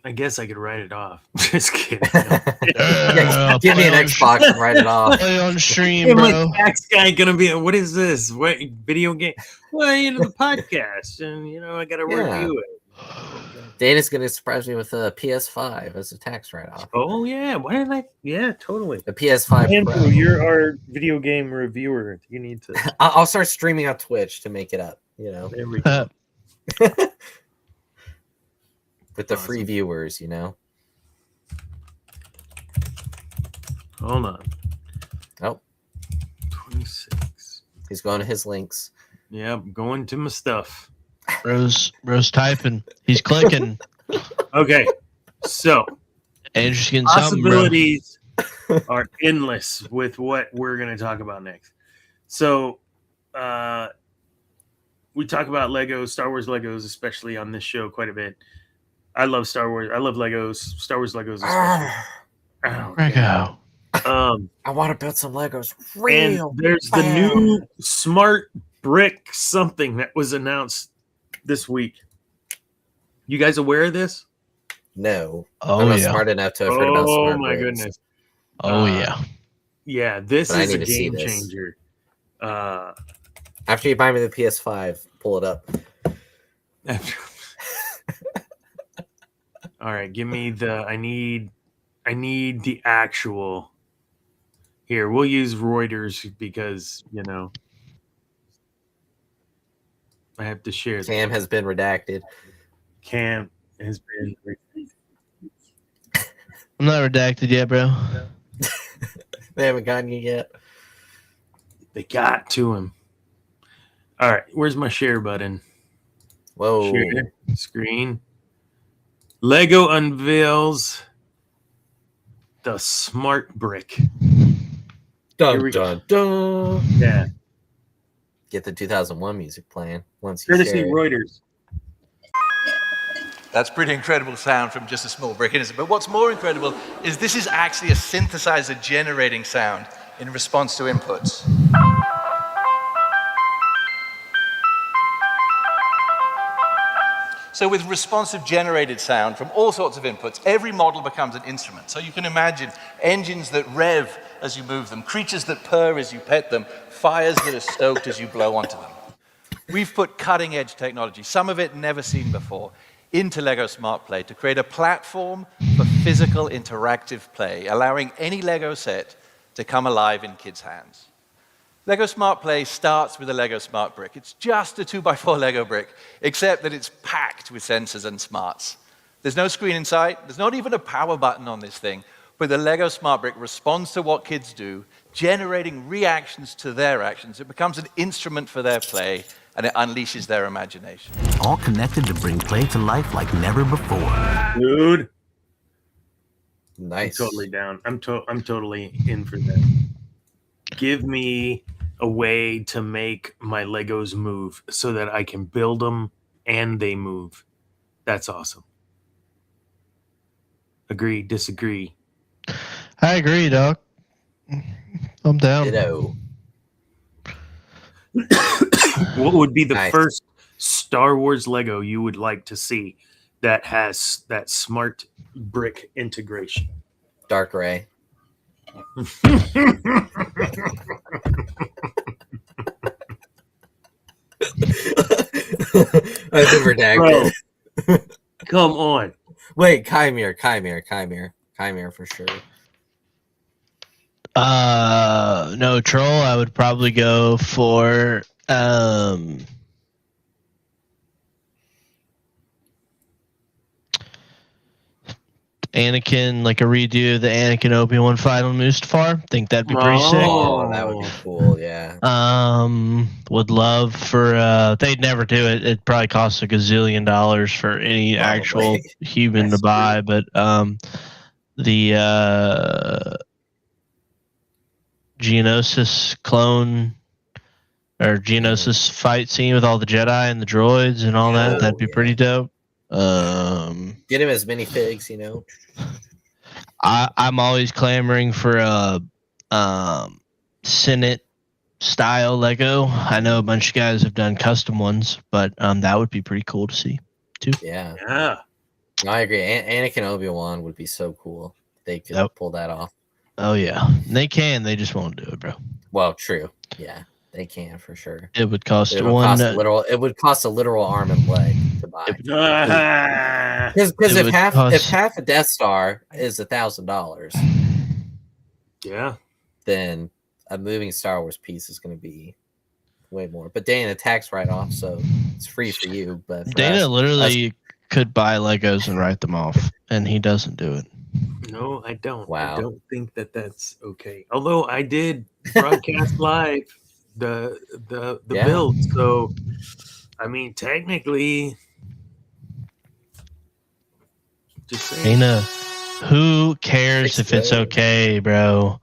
I guess I could write it off. Just kidding. Yeah, give me an Xbox and write it off. Play on stream, Hey, bro. my tax guy gonna be? What is this? What video game? Well, the podcast, and I got to review it. Dana's gonna surprise me with a PS5 as a tax write-off. Oh yeah, why didn't I? Yeah, totally. The PS5 Andrew, Pro. you're our video game reviewer. You need to. I'll start streaming on Twitch to make it up. There we go. With the Awesome. free viewers, Hold on. Oh, 26. he's going to his links. Yeah, I'm going to my stuff. Bro's typing. He's clicking. Okay, so Andrew's getting something, bro. possibilities are endless with what we're going to talk about next. So, we talk about Legos, Star Wars Legos, especially on this show quite a bit. I love Star Wars. I love Legos, Star Wars Legos especially. Oh, Lego. I want to build some Legos. And Real. there's the new smart brick something that was announced this week. You guys aware of this? No. Oh, I'm not yeah. smart enough to have heard about Oh smart my bricks. goodness. Oh, yeah. Yeah, this But I is a need to see game this. changer. After you buy me the PS5, pull it up. All right, give me the I need the actual. Here, we'll use Reuters because, I have to share. Cam has been redacted. Cam has been. I'm not redacted yet, bro. They haven't gotten you yet. They got to him. All right, where's my share button? Whoa. Share screen. Lego unveils the smart brick. Here we go. Dun, dun. Yeah, Get the 2001 music playing once you courtesy share it. Reuters. That's pretty incredible sound from just a small brick, isn't it? But what's more incredible is this is actually a synthesizer generating sound in response to inputs. So with responsive generated sound from all sorts of inputs, every model becomes an instrument. So you can imagine engines that rev as you move them, creatures that purr as you pet them, fires that are stoked as you blow onto them. We've put cutting-edge technology, some of it never seen before, into LEGO Smart Play to create a platform for physical interactive play, allowing any LEGO set to come alive in kids' hands. LEGO Smart Play starts with a LEGO Smart Brick. It's just a 2x4 LEGO brick, except that it's packed with sensors and smarts. There's no screen in sight. There's not even a power button on this thing. But the LEGO Smart Brick responds to what kids do, generating reactions to their actions. It becomes an instrument for their play, and it unleashes their imagination. All connected to bring play to life like never before. Dude, Nice. I'm totally down. I'm totally in for that. Give me a way to make my Legos move so that I can build them and they move. That's awesome. Agree, disagree. I agree, Doc. I'm down. Ditto. What would be the Nice. first Star Wars Lego you would like to see that has that smart brick integration? Dark Ray. I've been redacted. Bro, come on. Wait, Chimere for sure. No, Troll, I would probably go for Anakin, like a redo of the Anakin Obi-Wan fight on Mustafar. Think that'd be pretty sick. Oh, that would be cool, yeah. Would love for they'd never do it. It'd probably cost a gazillion dollars for any actual human to buy, but the Geonosis clone or Geonosis fight scene with all the Jedi and the droids and all that, that'd be pretty dope. Get him as many figs, I'm always clamoring for a Senate style Lego. I know a bunch of guys have done custom ones, but that would be pretty cool to see too. Yeah. Yeah. No, I agree. Anakin Obi-Wan would be so cool. They could pull that off. Oh yeah, they can. They just won't do it, bro. Well, true. Yeah, they can for sure. It would cost It would cost a literal arm and leg to buy. Because if half a Death Star is $1,000, Yeah. then a moving Star Wars piece is going to be way more. But Dana tax write off, so it's free for you. But for Dana us, literally could buy Legos and write them off, and he doesn't do it. No, I don't. Wow. I don't think that that's okay. Although I did broadcast live the Yeah. build, so I mean, technically, just saying. Dana, who cares Six if it's days. okay, bro?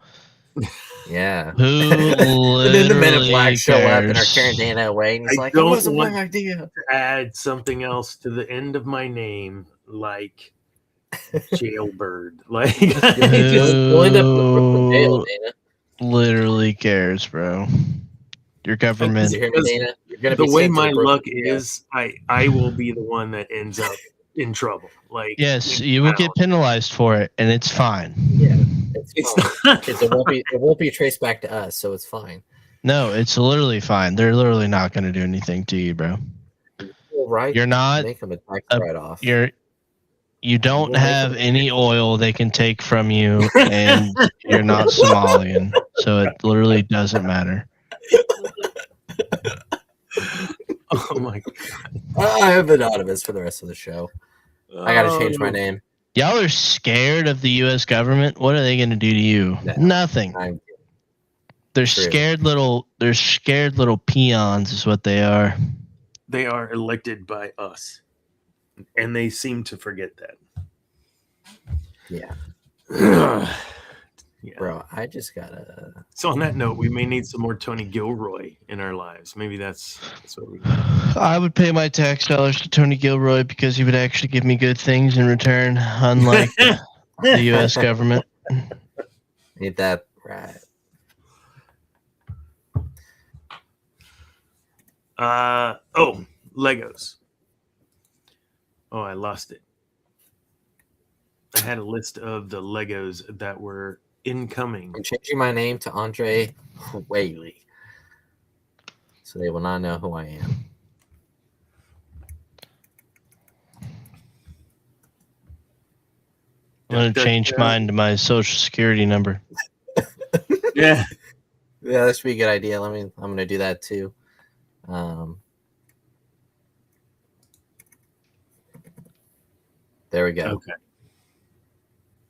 Yeah. Who And then the Men in Black literally show up and are cares? carrying Dana away, and he's I like, "It don't wasn't want- my idea." To add something else to the end of my name, like jailbird. Like I just, You'll end up in the Brooklyn jail, Who Dana. literally cares, bro? Your government. You hear me, Dana? You're gonna the be way sent to my the Brooklyn luck jail. is, I will be the one that ends up in trouble. Like Yes, you will get penalized for it, and it's fine. Yeah, it's It's fine. not. 'Cause it won't be traced back to us, so it's fine. No, it's literally fine. They're literally not going to do anything to you, bro. You're right. You're not. Make them a tax a- write-off. You don't We'll make have them- any oil they can take from you, and you're not Somalian, so it literally doesn't matter. Oh my god! I am anonymous for the rest of the show. I gotta change my name. Y'all are scared of the U.S. government. What are they going to do to you? No. Nothing. I'm- They're True. scared little. They're scared little peons, is what they are. They are elected by us, and they seem to forget that. Yeah, Yeah. bro. I just gotta. So on that note, we may need some more Tony Gilroy in our lives. Maybe that's what we need. I would pay my tax dollars to Tony Gilroy because he would actually give me good things in return, unlike the U.S. government. Ain't that right? Legos. Oh, I lost it. I had a list of the Legos that were incoming. I'm changing my name to Andre Whaley, so they will not know who I am. I'm going to change mine to my social security number. Yeah. Yeah, that should be a good idea. I'm gonna do that too. There we go. Okay.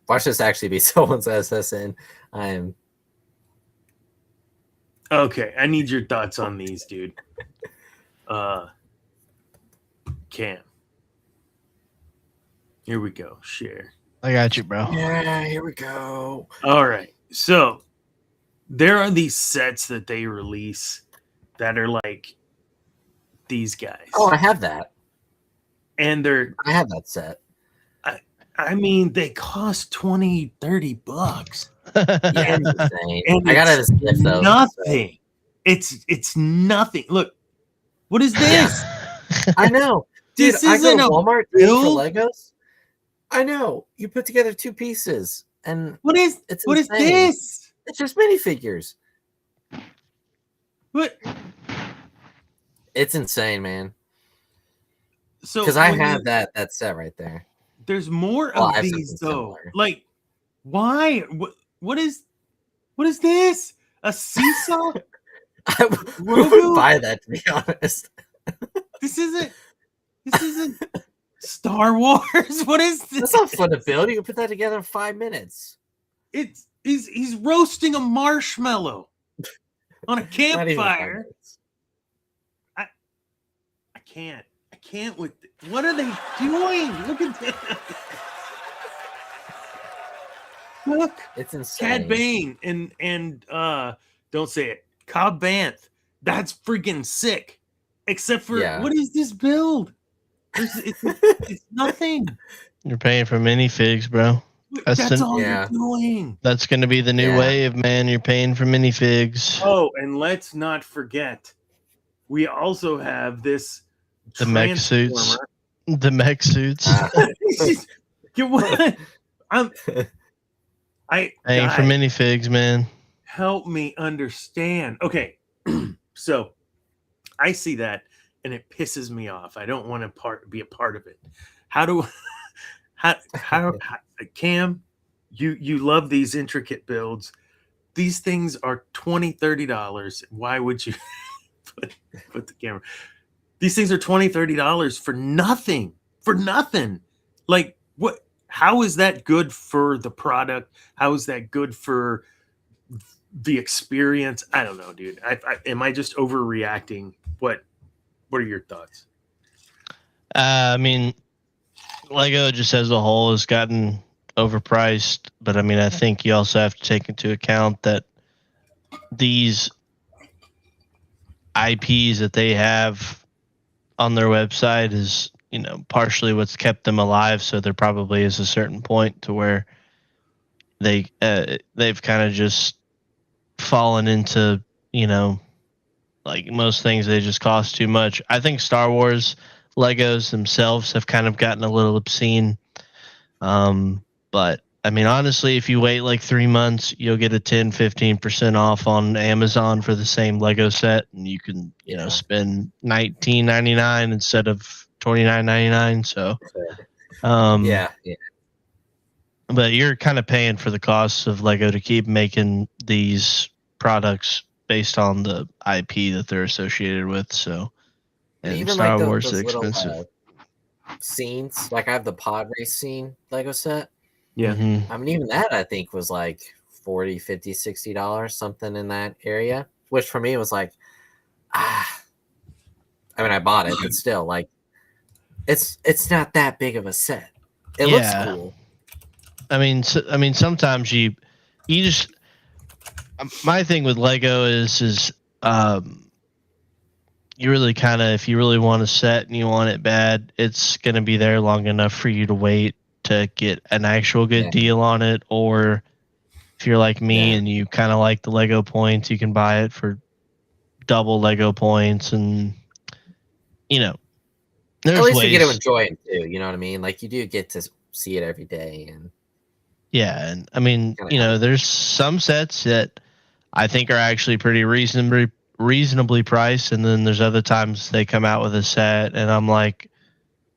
Watch this actually be someone's SSN. I am. Okay. I need your thoughts on these, dude. Cam. Here we go. Share. I got you, bro. Yeah, here we go. All right. So there are these sets that they release that are like these guys. Oh, I have that. And I have that set. I mean, they cost $20-$30. Yeah, it's insane. And I got it it's as a gift though. nothing. It's nothing. Look, what is this? I know. Dude, This I go isn't to a Walmart for build. Legos. I know. You put together two pieces and What is it's what is insane. this? It's just minifigures. What? It's insane, man. So Because I when have you- that set right there. There's more Well, I of have these something though. similar. Like, why? What is this? A seesaw? I Grogu? would buy that, to be honest. This isn't Star Wars. What is this? That's not fun to build. You can put that together in 5 minutes. He's roasting a marshmallow on a Not even 5 campfire. minutes. I can't with what are they doing? Look at that. Look, It's insane. Cad Bane and don't say it, Cobb Vanth. That's freaking sick. Except for Yeah. what is this build? It's nothing. You're paying for minifigs, bro. That's That's the- all Yeah. you're doing. That's going to be the new Yeah. wave, man. You're paying for minifigs. Oh, and let's not forget, we also have this The mech suits. Transformer. The mech suits. Get what? Paying for minifigs, man. Help me understand. Okay, so I see that and it pisses me off. I don't want to be a part of it. How Cam, you love these intricate builds. These things are $20-$30. Why would you put the camera? These things are $20-$30 for nothing. For nothing. Like what? how is that good for the product? How is that good for the experience? I don't know, dude. Am I just overreacting? What are your thoughts? I mean, Lego just as a whole has gotten overpriced, but I mean, I think you also have to take into account that these IPs that they have on their website is, partially what's kept them alive. So there probably is a certain point to where they've kind of just fallen into, like most things, they just cost too much. I think Star Wars Legos themselves have kind of gotten a little obscene. But I mean, honestly, if you wait like 3 months, you'll get a 10-15% off on Amazon for the same Lego set, and you can, spend $19.99 instead of $29.99. So, Yeah. but you're kind of paying for the costs of Lego to keep making these products based on the IP that they're associated with. So, and even Star like Wars those is little expensive. scenes, like I have the pod race scene Lego set. Yeah. Mm-hmm. I mean, even that I think was like $40, $50, $60, something in that area, which for me was like, I mean, I bought it, but still, like, it's not that big of a set. It looks cool. I mean, sometimes you just. My thing with Lego is you really kind of, if you really want a set and you want it bad, it's going to be there long enough for you to wait to get an actual good deal on it. Or if you're like me and you kind of like the Lego points, you can buy it for double Lego points, and there's at least ways. you get to enjoy it too. You know what I mean? Like you do get to see it every day, and and I mean, there's some sets that I think are actually pretty reasonably priced, and then there's other times they come out with a set and I'm like,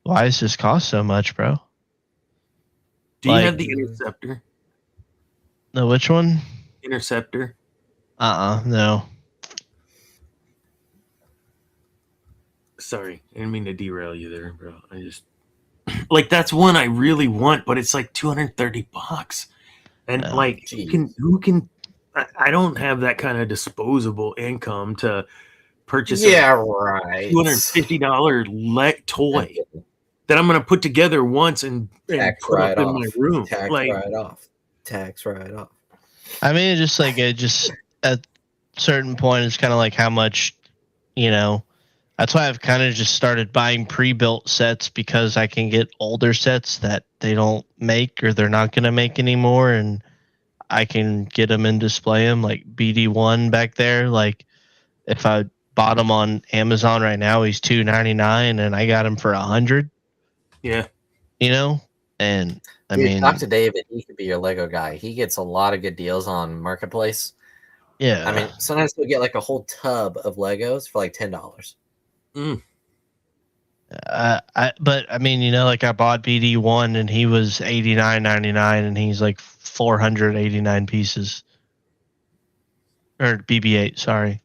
why does this cost so much, bro? Do you have the Interceptor? No, which one? Interceptor. No. Sorry, I didn't mean to derail you there, bro. I just like that's one I really want, but it's like $230, and who can? I don't have that kind of disposable income to purchase a $250 toy that I'm going to put together once and put up in my room. Tax right off. I mean, just like at a certain point, it's kind of like how much, that's why I've kind of just started buying pre-built sets, because I can get older sets that they don't make or they're not going to make anymore, and I can get them and display them, like BD1 back there. Like if I bought him on Amazon right now, he's $299 and I got him for $100. Yeah. And I Dude, mean, talk to David. He could be your Lego guy. He gets a lot of good deals on Marketplace. Yeah. I mean, sometimes we'll get like a whole tub of Legos for like $10. But I mean, like I bought BD1 and he was $89.99 and he's like 489 pieces. Or BB8, sorry.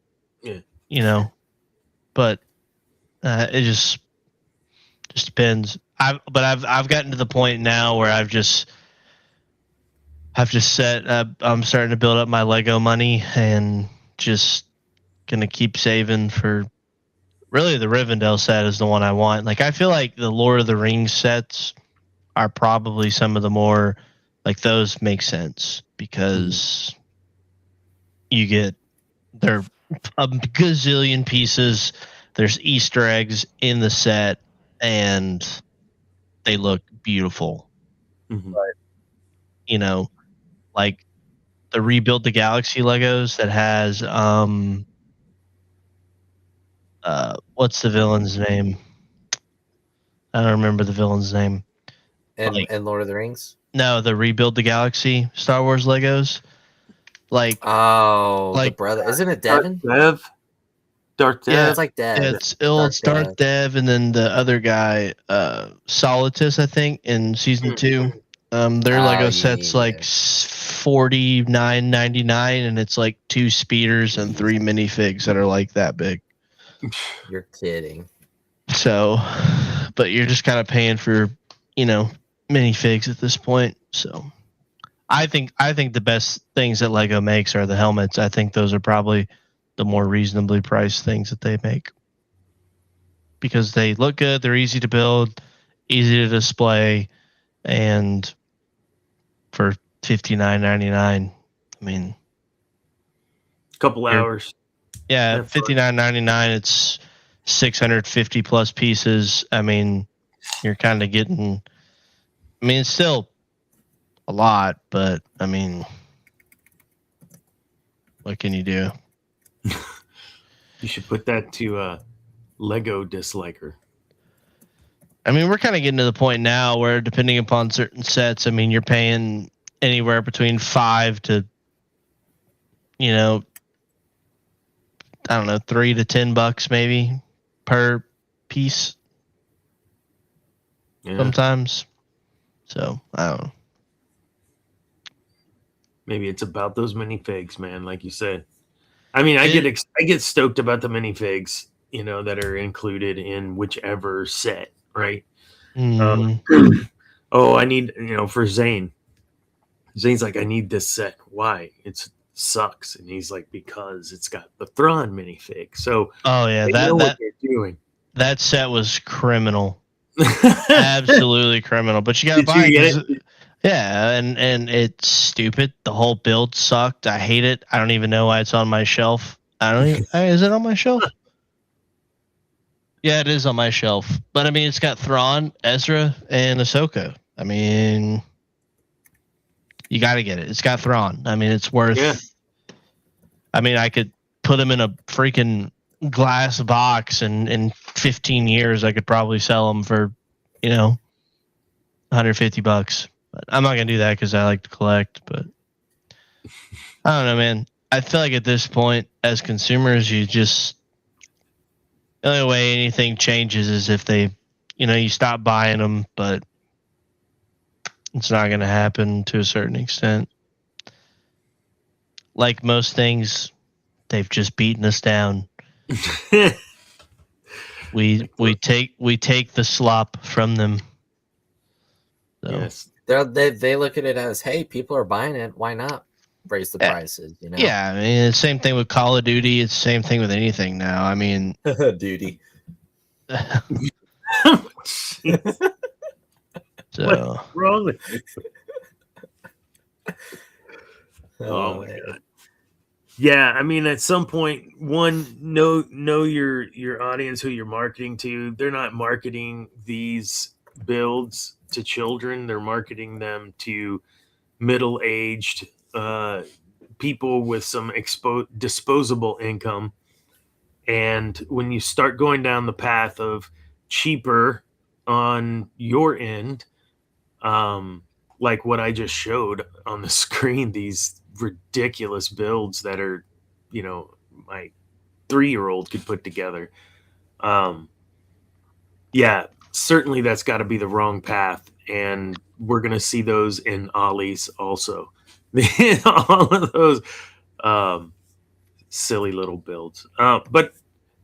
Yeah. But it just depends. I've gotten to the point now where I'm starting to build up my Lego money and just gonna keep saving for. Really, the Rivendell set is the one I want. Like, I feel like the Lord of the Rings sets are probably some of the more, like, those make sense because they're a gazillion pieces. There's Easter eggs in the set, and they look beautiful. Mm-hmm. But, like the Rebuild the Galaxy Legos that has, what's the villain's name? I don't remember the villain's name. And Lord of the Rings? No, the Rebuild the Galaxy Star Wars Legos. Like, the brother. Isn't it Devin? Darth Dev. Yeah, it's like Dev. It's Darth Dev, and then the other guy, Solitus, I think, in season 2. Their Lego set's like $49.99, and it's like 2 speeders and 3 minifigs that are like that big. You're kidding. So, but you're just kind of paying for, minifigs at this point. So I think the best things that Lego makes are the helmets. I think those are probably the more reasonably priced things that they make because they look good, they're easy to build, easy to display, and for $59.99, I mean, A couple hours. yeah, Have fun. $59.99. It's 650 plus pieces. I mean, you're kind of getting. I mean, it's still a lot, but I mean, what can you do? You should put that to Lego disliker. I mean, we're kind of getting to the point now where, depending upon certain sets, I mean, you're paying anywhere between $5 to, you know, I don't know, $3 to $10 maybe per piece. Yeah. Sometimes. So I don't know. Maybe it's about those minifigs, man. Like you said. I mean, I get stoked about the minifigs, you know, that are included in whichever set, right? Oh, I need, you know, for Zane. Zane's like, I need this set. Why? It sucks, and he's like, because it's got the Thrawn minifig. So, oh yeah, they know what they're doing. That set was criminal, absolutely criminal. But you got to buy it. Yeah, and it's stupid. The whole build sucked. I hate it. I don't even know why it's on my shelf. I don't even. Is it on my shelf? Yeah, it is on my shelf. But I mean, it's got Thrawn, Ezra, and Ahsoka. I mean, you got to get it. It's got Thrawn. I mean, it's worth. Yeah. I mean, I could put them in a freaking glass box, and in 15 years, I could probably sell them for, you know, $150. But I'm not gonna do that because I like to collect. But I don't know, man. I feel like at this point, as consumers, you just the only way anything changes is if they, you know, you stop buying them. But it's not gonna happen to a certain extent. Like most things, they've just beaten us down. we take the slop from them. So. Yes. They look at it as, hey, people are buying it. Why not raise the prices? You know? Yeah, I mean, it's the same thing with Call of Duty. It's the same thing with anything now. I mean, duty. So what's wrong with you? Oh my god. Yeah, I mean, at some point, know your audience, who you're marketing to. They're not marketing these builds to children. They're marketing them to middle-aged people with some disposable income. And when you start going down the path of cheaper on your end, like what I just showed on the screen, these ridiculous builds that are, you know, my 3-year-old could put together. Yeah, certainly that's got to be the wrong path. And we're going to see those in Ollie's also. All of those silly little builds. But,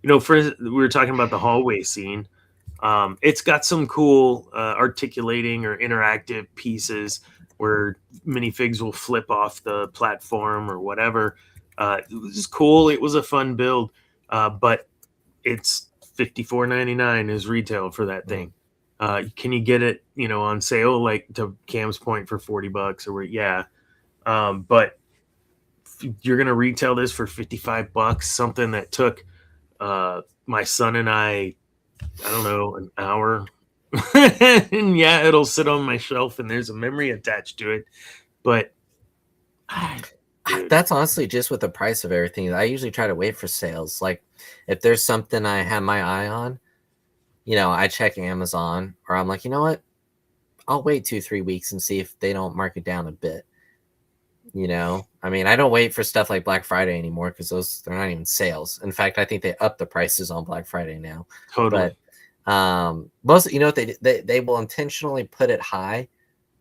you know, we were talking about the hallway scene. It's got some cool articulating or interactive pieces where minifigs will flip off the platform or whatever. It was cool. It was a fun build, but it's $54.99 is retail for that thing. Can you get it, you know, on sale, like to Cam's point, for $40 or yeah. But you're going to retail this for $55, something that took my son and I don't know, an hour. And yeah, it'll sit on my shelf and there's a memory attached to it. But that's honestly just with the price of everything. I usually try to wait for sales. Like if there's something I have my eye on, you know, I check Amazon, or I'm like, you know what? I'll wait 2-3 weeks and see if they don't mark it down a bit. You know, I mean, I don't wait for stuff like Black Friday anymore because they're not even sales. In fact, I think they up the prices on Black Friday now. Totally. But most, you know what they will intentionally put it high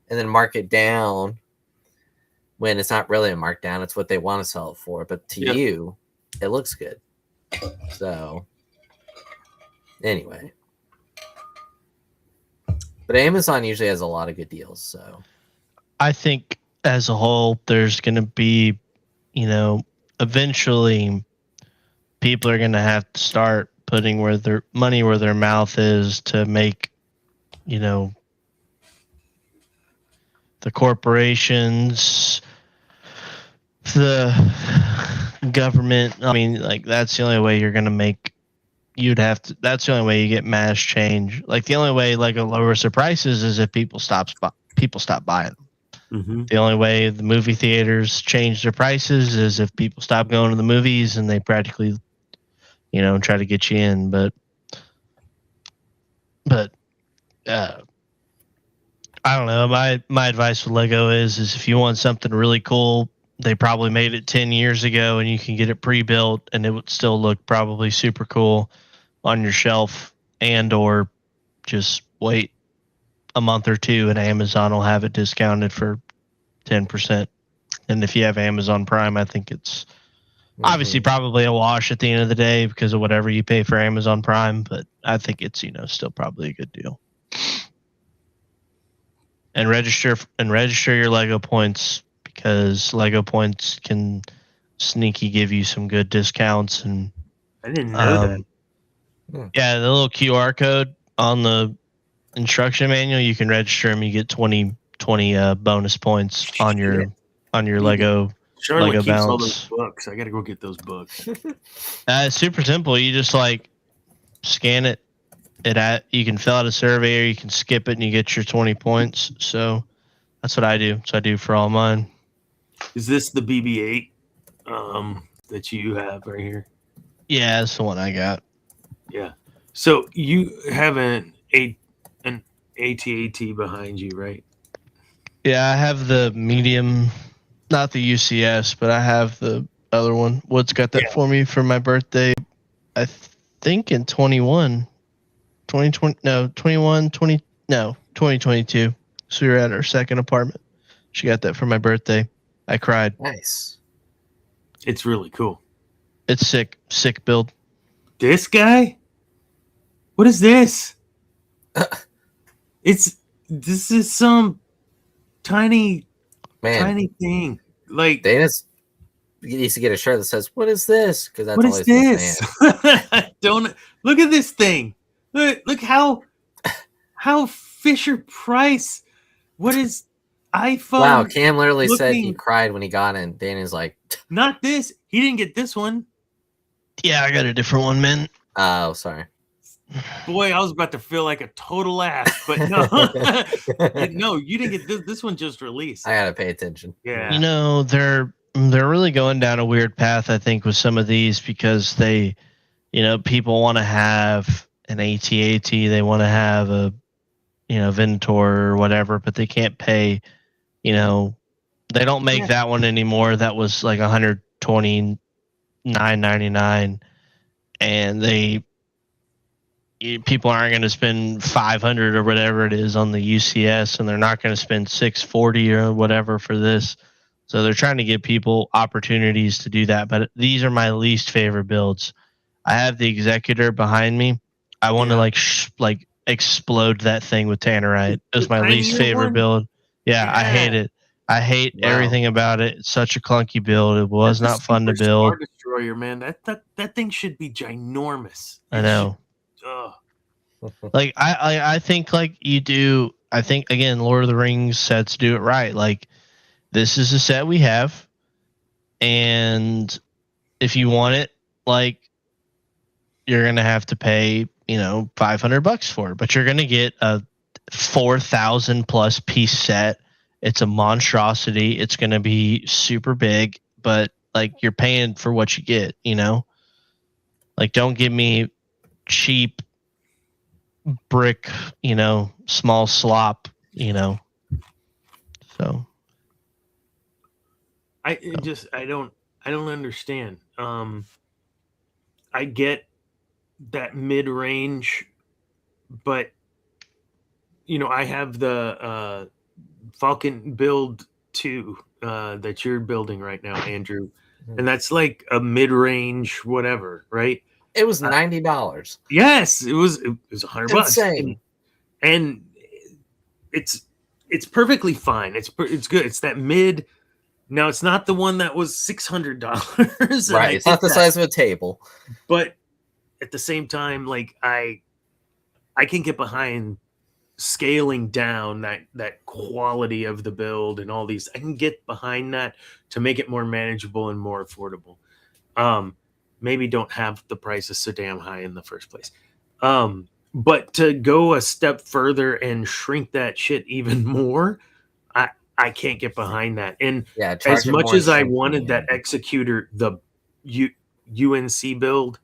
and then mark it down when it's not really a markdown. It's what they want to sell it for. But to you, it looks good. So anyway. But Amazon usually has a lot of good deals. So I think as a whole, there's going to be, eventually people are going to have to start putting where their money where their mouth is to make, the corporations, the government. I mean, like that's the only way you're going to make. That's the only way you get mass change. Like the only way like it lowers the prices is if people stop buying them. Mm-hmm. The only way the movie theaters change their prices is if people stop going to the movies and they practically, try to get you in. But I don't know. My advice with Lego is if you want something really cool, they probably made it 10 years ago and you can get it pre-built and it would still look probably super cool on your shelf, and or just wait a month or two and Amazon will have it discounted for 10%. And if you have Amazon Prime, I think it's obviously probably a wash at the end of the day because of whatever you pay for Amazon Prime, but I think it's, still probably a good deal. And register your Lego points because Lego points can sneaky give you some good discounts. And I didn't know that. Yeah, the little QR code on the instruction manual, you can register them. You get 20 bonus points on your Lego Charlotte Lego keeps all balance. those books. I got to go get those books. It's super simple. You just scan it. You can fill out a survey or you can skip it and you get your 20 points. So that's what I do. So I do for all mine. Is this the BB-8 that you have right here? Yeah, that's the one I got. Yeah. So you have an AT-AT behind you, right? Yeah, I have the medium, not the UCS, but I have the other one. Wood's got that for me for my birthday. I think in 2022. So we were at our second apartment. She got that for my birthday. I cried. Nice. It's really cool. It's sick build. This guy? What is this? This is some tiny thing. Like Dana's needs to get a shirt that says, "What is this?" Because that's what always is this? Don't look at this thing. Look how Fisher Price. What is iPhone? Wow, Cam literally said he cried when he got in. Dana's like, not this. He didn't get this one. Yeah, I got a different one, man. Oh, sorry. Boy, I was about to feel like a total ass, but no, no, you didn't get this. This one just released. I gotta pay attention. Yeah, they're really going down a weird path, I think, with some of these because they, people want to have an AT-AT, they want to have a, Venator or whatever, but they can't pay. They don't make that one anymore. That was like $129.99, and people aren't going to spend $500 or whatever it is on the UCS, and they're not going to spend $640 or whatever for this. So they're trying to give people opportunities to do that. But these are my least favorite builds. I have the Executor behind me. I want to explode that thing with Tannerite. It was my least favorite build. Yeah, I hate it. I hate everything about it. It's such a clunky build. It was not fun to build. Star Destroyer, man, that thing should be ginormous. I know. I think you do. I think again, Lord of the Rings sets do it right. Like this is a set we have, and if you want it, you're gonna have to pay $500 for it, but you're gonna get a 4,000 plus piece set. It's a monstrosity. It's gonna be super big, but you're paying for what you get. Don't give me cheap brick, small slop, So I don't understand. I get that mid-range, but I have the Falcon build 2 that you're building right now, Andrew, and that's like a mid-range whatever, right? It was $90. Yes, it was $100. Insane. And it's perfectly fine. It's good. It's that mid. Now it's not the one that was $600. Right. It's not the size of a table. But at the same time, like I can get behind scaling down that quality of the build and all these. I can get behind that to make it more manageable and more affordable. Maybe don't have the prices so damn high in the first place. But to go a step further and shrink that shit even more, I can't get behind that. And Yeah, as charging much more as I shrinking, wanted yeah. that Executor, the UNC build,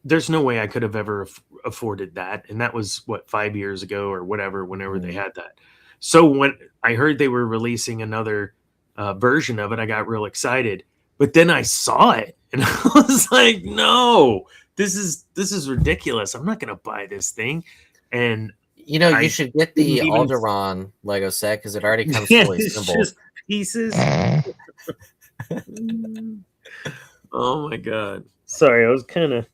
there's no way I could have ever afforded that. And that was what, 5 years ago or whatever, whenever they had that. So when I heard they were releasing another version of it, I got real excited. But then I saw it and I was like, no, this is ridiculous. I'm not going to buy this thing. And You know, I you should get the didn't even- Alderaan Lego set because it already comes Yeah, fully it's assembled. just pieces. Oh my God. Sorry, I was kind of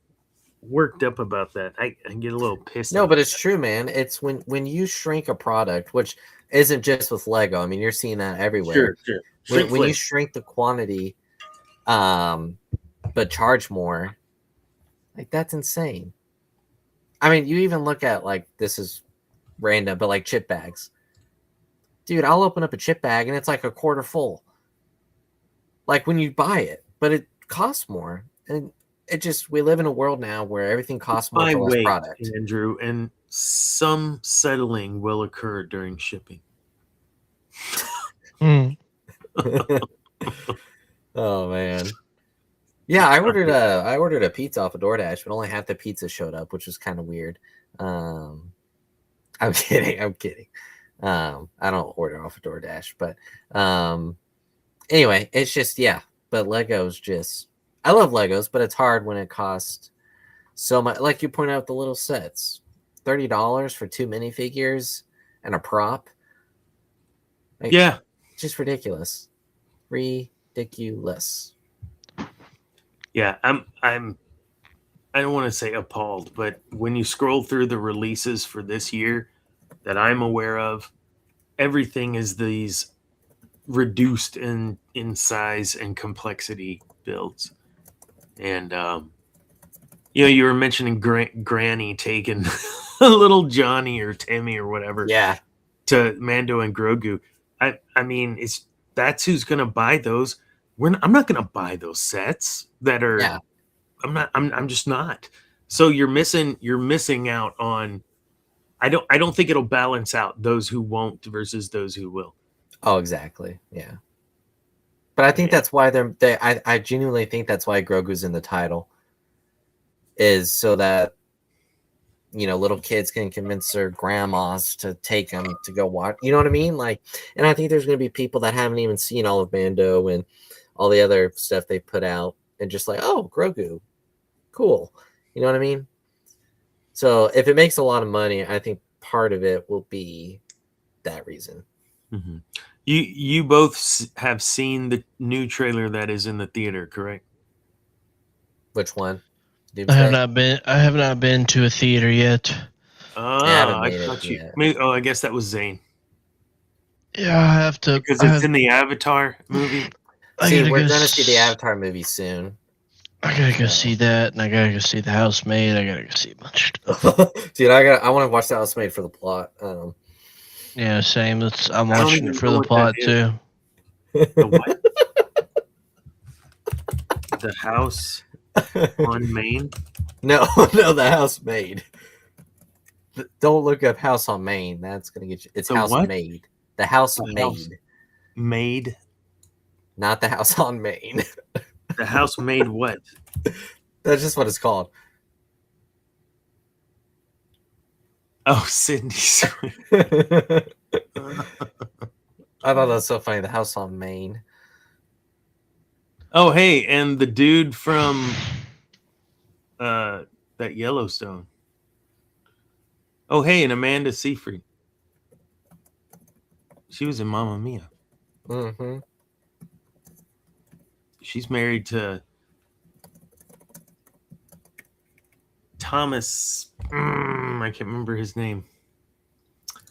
worked up about that. I get a little pissed. No, off. but it's true, man. It's when you shrink a product, which isn't just with Lego. I mean, you're seeing that everywhere. Sure. When you shrink the quantity, but charge more, like that's insane. I mean, you even look at like this is random, but like chip bags. Dude, I'll open up a chip bag and it's like a quarter full. Like when you buy it, but it costs more. And it just we live in a world now where everything costs more for less product. Andrew, and some settling will occur during shipping. Oh man. Yeah, I ordered a pizza off of DoorDash, but only half the pizza showed up, which was kind of weird. I'm kidding. I don't order off of DoorDash, but anyway, it's just but Legos just I love Legos, but it's hard when it costs so much. Like you point out the little sets. $30 for 2 minifigures and a prop. Like, Yeah. Just ridiculous. Ridiculous. Yeah, I don't want to say appalled, but when you scroll through the releases for this year that I'm aware of, everything is these reduced in size and complexity builds. And you were mentioning Granny taking a little Johnny or Timmy or whatever to Mando and Grogu. I mean, that's who's gonna buy those. I'm not gonna buy those sets that are I'm just not. So you're missing out on I don't think it'll balance out those who won't versus those who will. Oh, exactly. Yeah. But I think that's why I genuinely think that's why Grogu's in the title. Is so that little kids can convince their grandmas to take them to go watch. You know what I mean? Like, and I think there's going to be people that haven't even seen all of Mando and all the other stuff they put out, and just like, oh, Grogu, cool. You know what I mean? So if it makes a lot of money, I think part of it will be that reason. Mm-hmm. You both have seen the new trailer that is in the theater, correct? Which one? I have not been to a theater yet. I guess that was Zane. Yeah, I have to because it's in the Avatar movie. We're going to see the Avatar movie soon. I gotta go see that, and I gotta go see The Housemaid. I gotta go see a bunch of stuff. Dude, I want to watch The Housemaid for the plot. Yeah, same. I'm watching it for the plot too. The what? The House on Main? No, The Housemaid. Don't look up House on Main. That's gonna get you. It's Housemaid. The Housemaid. Maid. Not The House on Main. The House Made what? That's just what it's called. Oh, Sydney. I thought that was so funny. The House on Main. Oh, hey, and the dude from that Yellowstone. Oh, hey, and Amanda Seyfried. She was in Mamma Mia. Mm-hmm. She's married to Thomas. I can't remember his name.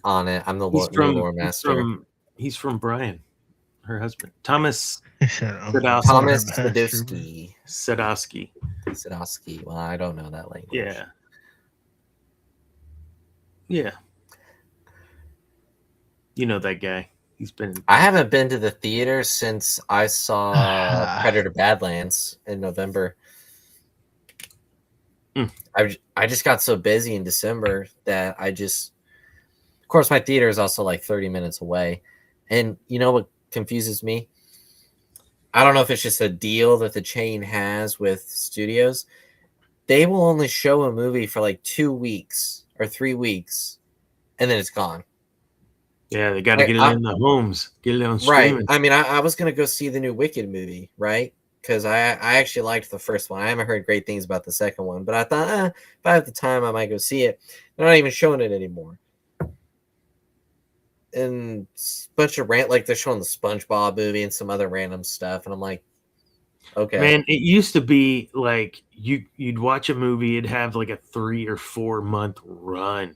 on it. I'm the He's new from lore master. he's from Brian, her husband, Thomas Sadowski. Thomas Master. Sadowski. Sadowski. Well, I don't know that language. Yeah. Yeah. You know that guy. He's been. I haven't been to the theater since I saw Predator Badlands in November. I just got so busy in December that of course, my theater is also like 30 minutes away. And you know what confuses me? I don't know if it's just a deal that the chain has with studios. They will only show a movie for like 2 weeks or 3 weeks, and then it's gone. Yeah, they got to get it in the homes, get it on streaming. Right. I mean, I was going to go see the new Wicked movie, right? Because I actually liked the first one. I haven't heard great things about the second one, but I thought, if I have the time, I might go see it. They're not even showing it anymore. And bunch of like they're showing the SpongeBob movie and some other random stuff, and I'm like, okay, man, it used to be like you'd watch a movie, it'd have like a 3 or 4 month run,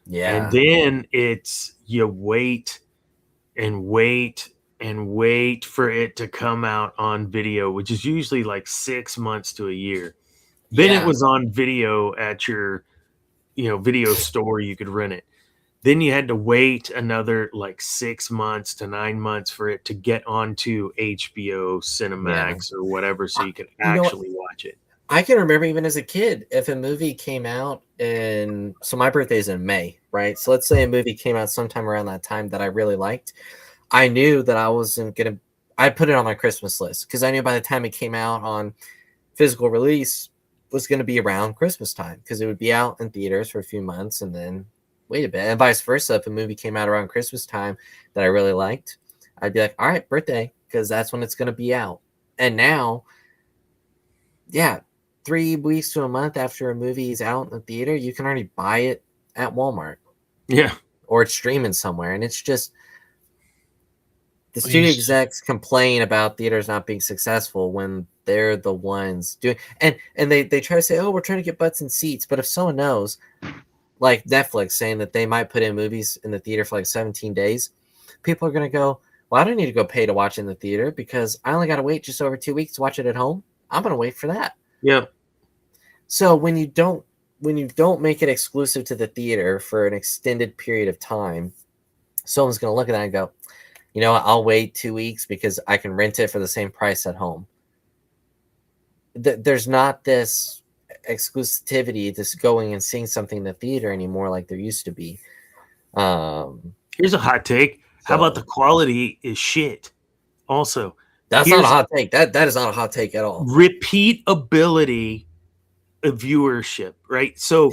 and then it's you wait and wait and wait for it to come out on video, which is usually like 6 months to a year. Then it was on video at your video store, you could rent it. Then you had to wait another like 6 months to 9 months for it to get onto HBO Cinemax or whatever, so you could actually watch it. I can remember even as a kid, if a movie came out so my birthday's in May, right? So let's say a movie came out sometime around that time that I really liked. I knew that I'd put it on my Christmas list because I knew by the time it came out on physical release was going to be around Christmas time because it would be out in theaters for a few months and then wait a bit, and vice versa. If a movie came out around Christmas time that I really liked, I'd be like, all right, birthday, because that's when it's going to be out. And now, 3 weeks to a month after a movie is out in the theater, you can already buy it at Walmart. Yeah. Or it's streaming somewhere. And it's just, the studio execs complain about theaters not being successful when they're the ones doing, and they try to say, oh, we're trying to get butts in seats. But if someone knows, like Netflix saying that they might put in movies in the theater for like 17 days, people are going to go, well, I don't need to go pay to watch in the theater because I only got to wait just over 2 weeks to watch it at home. I'm going to wait for that. Yeah. So when you don't make it exclusive to the theater for an extended period of time, someone's going to look at that and go, you know what, I'll wait 2 weeks because I can rent it for the same price at home. There's not this exclusivity, this going and seeing something in the theater anymore like there used to be. Here's a hot take. How about the quality is shit? Also, that's not a hot take. That is not a hot take at all. Repeatability of viewership, right? So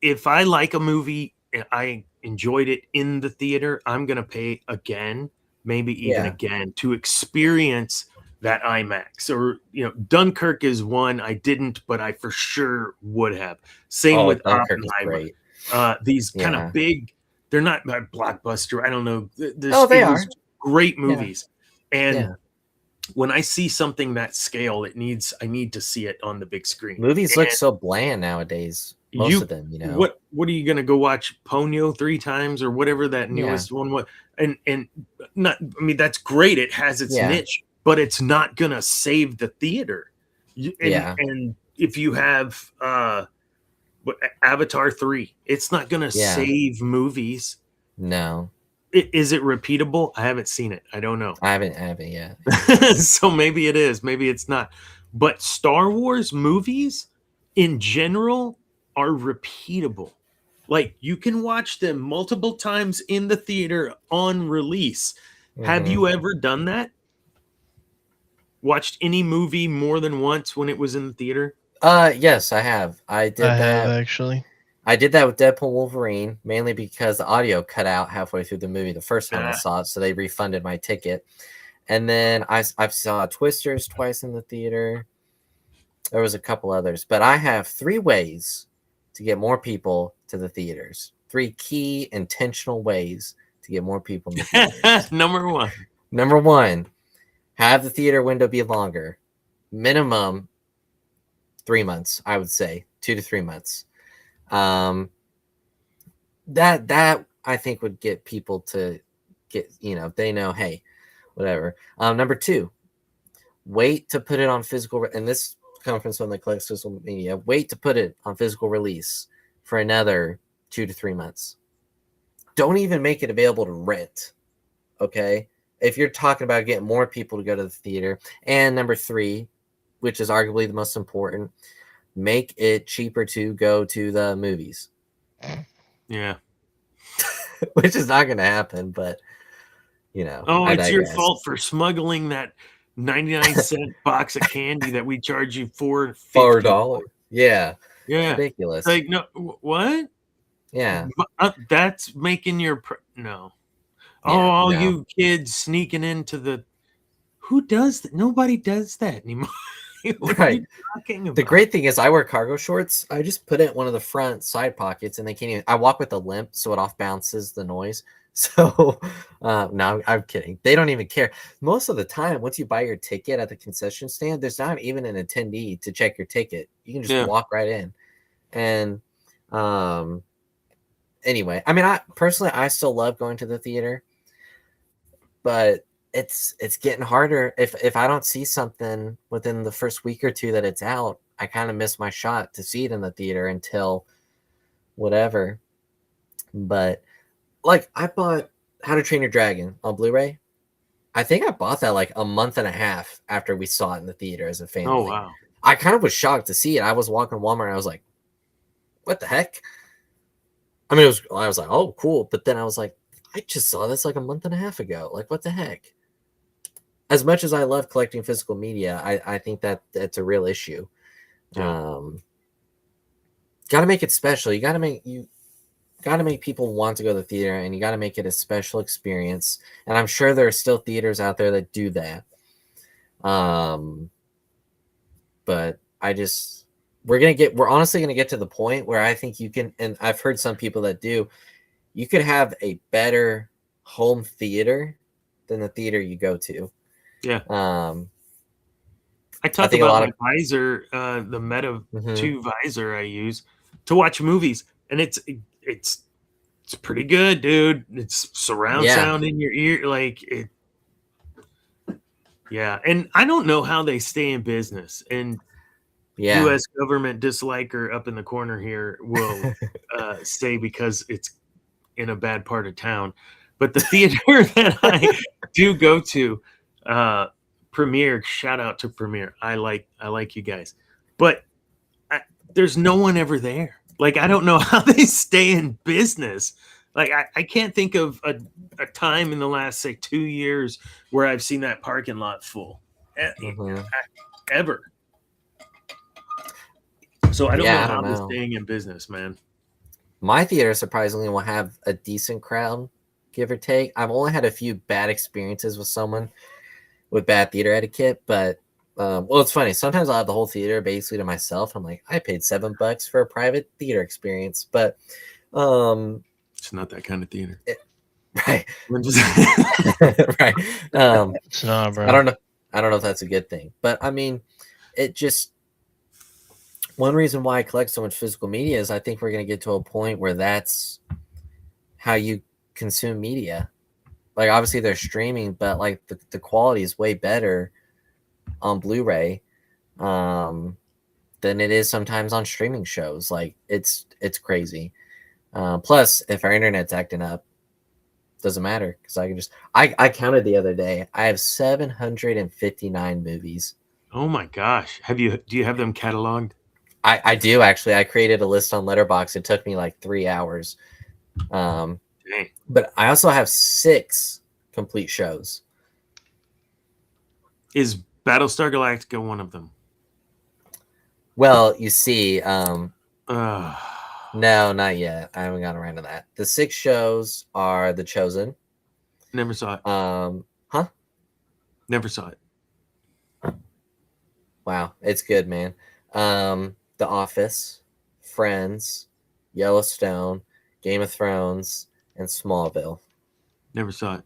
if I like a movie and I enjoyed it in the theater, I'm gonna pay again, maybe even again, to experience that IMAX. Or Dunkirk is one I didn't, but I for sure would have. Same with Dunkirk Oppenheimer. These kind of big, they're not blockbuster. I don't know. They are great movies, and when I see something that scale, I need to see it on the big screen. Movies look so bland nowadays. Most of them, What are you gonna go watch Ponyo 3 times or whatever that newest one was? And not, I mean, that's great. It has its niche, but it's not gonna save the theater. And if you have Avatar 3, it's not gonna save movies. No. Is it repeatable? I haven't seen it. I don't know. I haven't yet. So maybe it is. Maybe it's not. But Star Wars movies in general are repeatable. Like, you can watch them multiple times in the theater on release. Have you ever done that? Watched any movie more than once when it was in the theater? Yes, I have. I did that actually. I did that with Deadpool Wolverine, mainly because the audio cut out halfway through the movie the first time I saw it, so they refunded my ticket. And then I saw Twisters twice in the theater. There was a couple others, but I have 3 ways to get more people to the theaters. 3 key intentional ways to get more people in the theaters. Number 1. Number 1, have the theater window be longer. Minimum 3 months, I would say. 2 to 3 months. That I think would get people to get, they know, hey, whatever. Number 2, wait to put it on physical, and this comes from someone that collects social media. Wait to put it on physical release for another 2 to 3 months. Don't even make it available to rent. Okay, if you're talking about getting more people to go to the theater. And number 3, which is arguably the most important, make it cheaper to go to the movies. Yeah. Which is not going to happen, but Oh, I it's your digress. fault for smuggling that 99-cent box of candy that we charge you $4. Yeah. Yeah. Ridiculous. Like, no, what? Yeah. That's making your no. Yeah, Oh, all no. you kids sneaking into the. Who does that? Nobody does that anymore. What are you talking about? The great thing is I wear cargo shorts. I just put it in one of the front side pockets, and they can't even. I walk with a limp, so it off bounces the noise. So, no, I'm kidding. They don't even care. Most of the time, once you buy your ticket at the concession stand, there's not even an attendee to check your ticket. You can just walk right in. And anyway, I mean, I still love going to the theater, but it's getting harder. If I don't see something within the first week or 2 that it's out, I kind of miss my shot to see it in the theater until whatever. But like, I bought How to Train Your Dragon on Blu-ray. I think I bought that like a month and a half after we saw it in the theater as a family. Oh, wow. I kind of was shocked to see it. I was walking Walmart and I was like, what the heck? I mean, I was like, oh, cool. But then I was like, I just saw this like a month and a half ago. Like, what the heck? As much as I love collecting physical media, I think that that's a real issue. Yeah. Got to make it special. You got to make people want to go to the theater, and you got to make it a special experience. And I'm sure there are still theaters out there that do that. But we're honestly going to get to the point where I think you can, and I've heard some people that do, you could have a better home theater than the theater you go to. Yeah. I talk think about my visor, the Meta 2 visor I use to watch movies, and it's pretty good, dude. It's surround sound in your ear, like it. Yeah, and I don't know how they stay in business. And U.S. government disliker up in the corner here will say because it's in a bad part of town. But the theater that I do go to, Premiere, shout out to Premiere. I like you guys, but there's no one ever there. Like, I don't know how they stay in business. Like, I can't think of a time in the last, say, 2 years where I've seen that parking lot full ever. So I don't know how they're staying in business, man. My theater surprisingly will have a decent crowd, give or take. I've only had a few bad experiences with someone with bad theater etiquette, but well, it's funny. Sometimes I'll have the whole theater basically to myself. I'm like, I paid $7 for a private theater experience, but it's not that kind of theater, right? Right. It's not, bro. I don't know if that's a good thing, but I mean, it just, one reason why I collect so much physical media is I think we're going to get to a point where that's how you consume media. Like, obviously they're streaming, but like the quality is way better on Blu-ray than it is sometimes on streaming shows. Like, it's crazy. Plus, if our internet's acting up, doesn't matter, because I can just I counted the other day. I have 759 movies. Oh my gosh. Do you have them cataloged? I do, actually. I created a list on Letterboxd. It took me like 3 hours. Dang. But I also have 6 complete shows. Is Battlestar Galactica one of them? Well, you see, no, not yet. I haven't gotten around to that. The 6 shows are The Chosen. Never saw it. Huh? Never saw it. Wow, it's good, man. The Office, Friends, Yellowstone, Game of Thrones, and Smallville. Never saw it.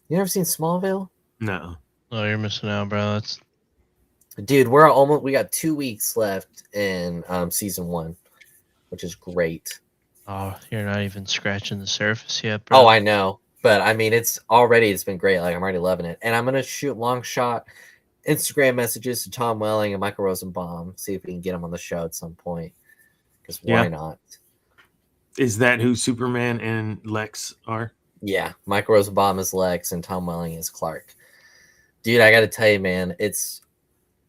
You never seen Smallville? No. Oh, you're missing out, bro. Dude, we got 2 weeks left in season 1, which is great. Oh, you're not even scratching the surface yet, bro. Oh, I know. But I mean, it's been great. Like, I'm already loving it. And I'm going to shoot long shot Instagram messages to Tom Welling and Michael Rosenbaum, see if we can get them on the show at some point. Because why not? Is that who Superman and Lex are? Yeah. Michael Rosenbaum is Lex and Tom Welling is Clark. Dude, I got to tell you, man,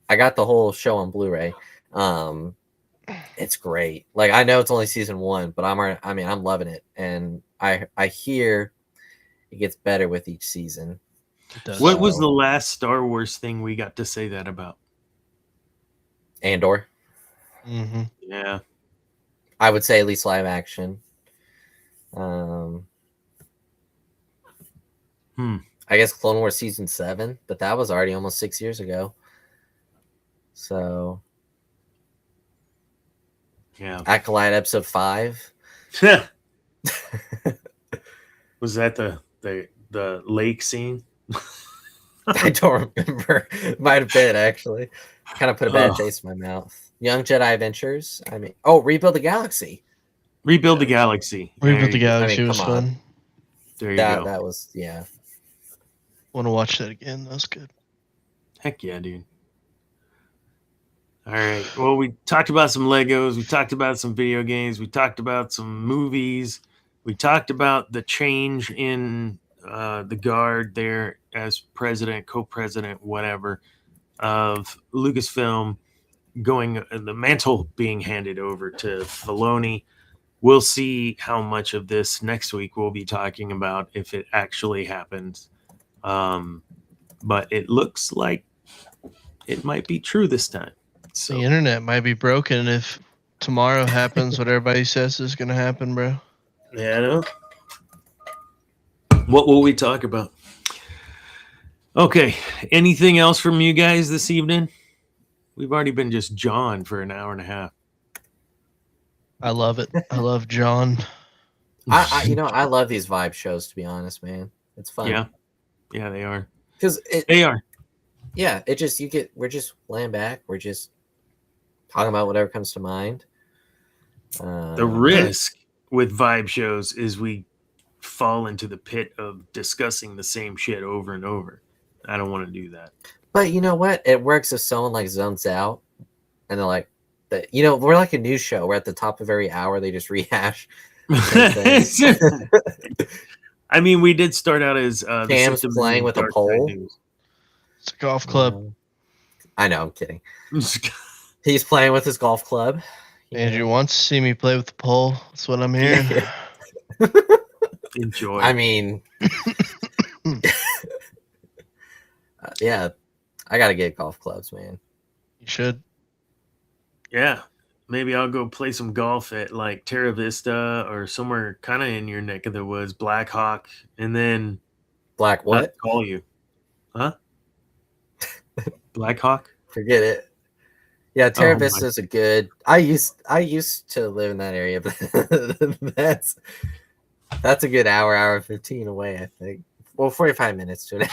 I got the whole show on Blu-ray. It's great. Like, I know it's only season 1, but I'm loving it. And I hear it gets better with each season. What was the last Star Wars thing we got to say that about? Andor. Mm-hmm. Yeah. I would say at least live action. I guess Clone Wars season 7, but that was already almost 6 years ago. So, yeah. Acolyte episode 5. Was that the lake scene? I don't remember. Might have been, actually. Kind of put a bad taste in my mouth. Young Jedi Adventures. I mean, Rebuild the Galaxy. Rebuild the Galaxy. Rebuild the Galaxy was fun. There you go. That was, yeah. Want to watch that again? That was good. Heck yeah, dude. All right. Well, we talked about some Legos. We talked about some video games. We talked about some movies. We talked about the change in the guard there as president, co-president, whatever, of Lucasfilm, going the mantle being handed over to Filoni. We'll see how much of this next week we'll be talking about if it actually happens. But it looks like it might be true this time. So the internet might be broken if tomorrow happens what everybody says is going to happen, bro. Yeah, I know. What will we talk about? Okay. Anything else from you guys this evening? We've already been just John for an hour and a half. I love it. I love John. I love these vibe shows, to be honest, man. It's fun. Yeah, they are. Because they are. Yeah, we're just laying back. We're just talking about whatever comes to mind. The risk with vibe shows is we fall into the pit of discussing the same shit over and over. I don't want to do that. But you know what? It works if someone like zones out and they're like, we're like a news show. We're at the top of every hour. They just rehash. I mean, we did start out as Cam's playing with a pole. It's a golf club. I know. I'm kidding. He's playing with his golf club. Andrew wants to see me play with the pole. That's what I'm hearing. Enjoy. I mean, yeah, I got to get golf clubs, man. You should. Yeah. Maybe I'll go play some golf at like Terra Vista or somewhere kind of in your neck of the woods, Black Hawk, and then Black what? Call you. Huh? Black Hawk? Forget it. Yeah, Terra Vista is a good. I used to live in that area, but that's a good hour 15 away, I think. Well, 45 minutes to it.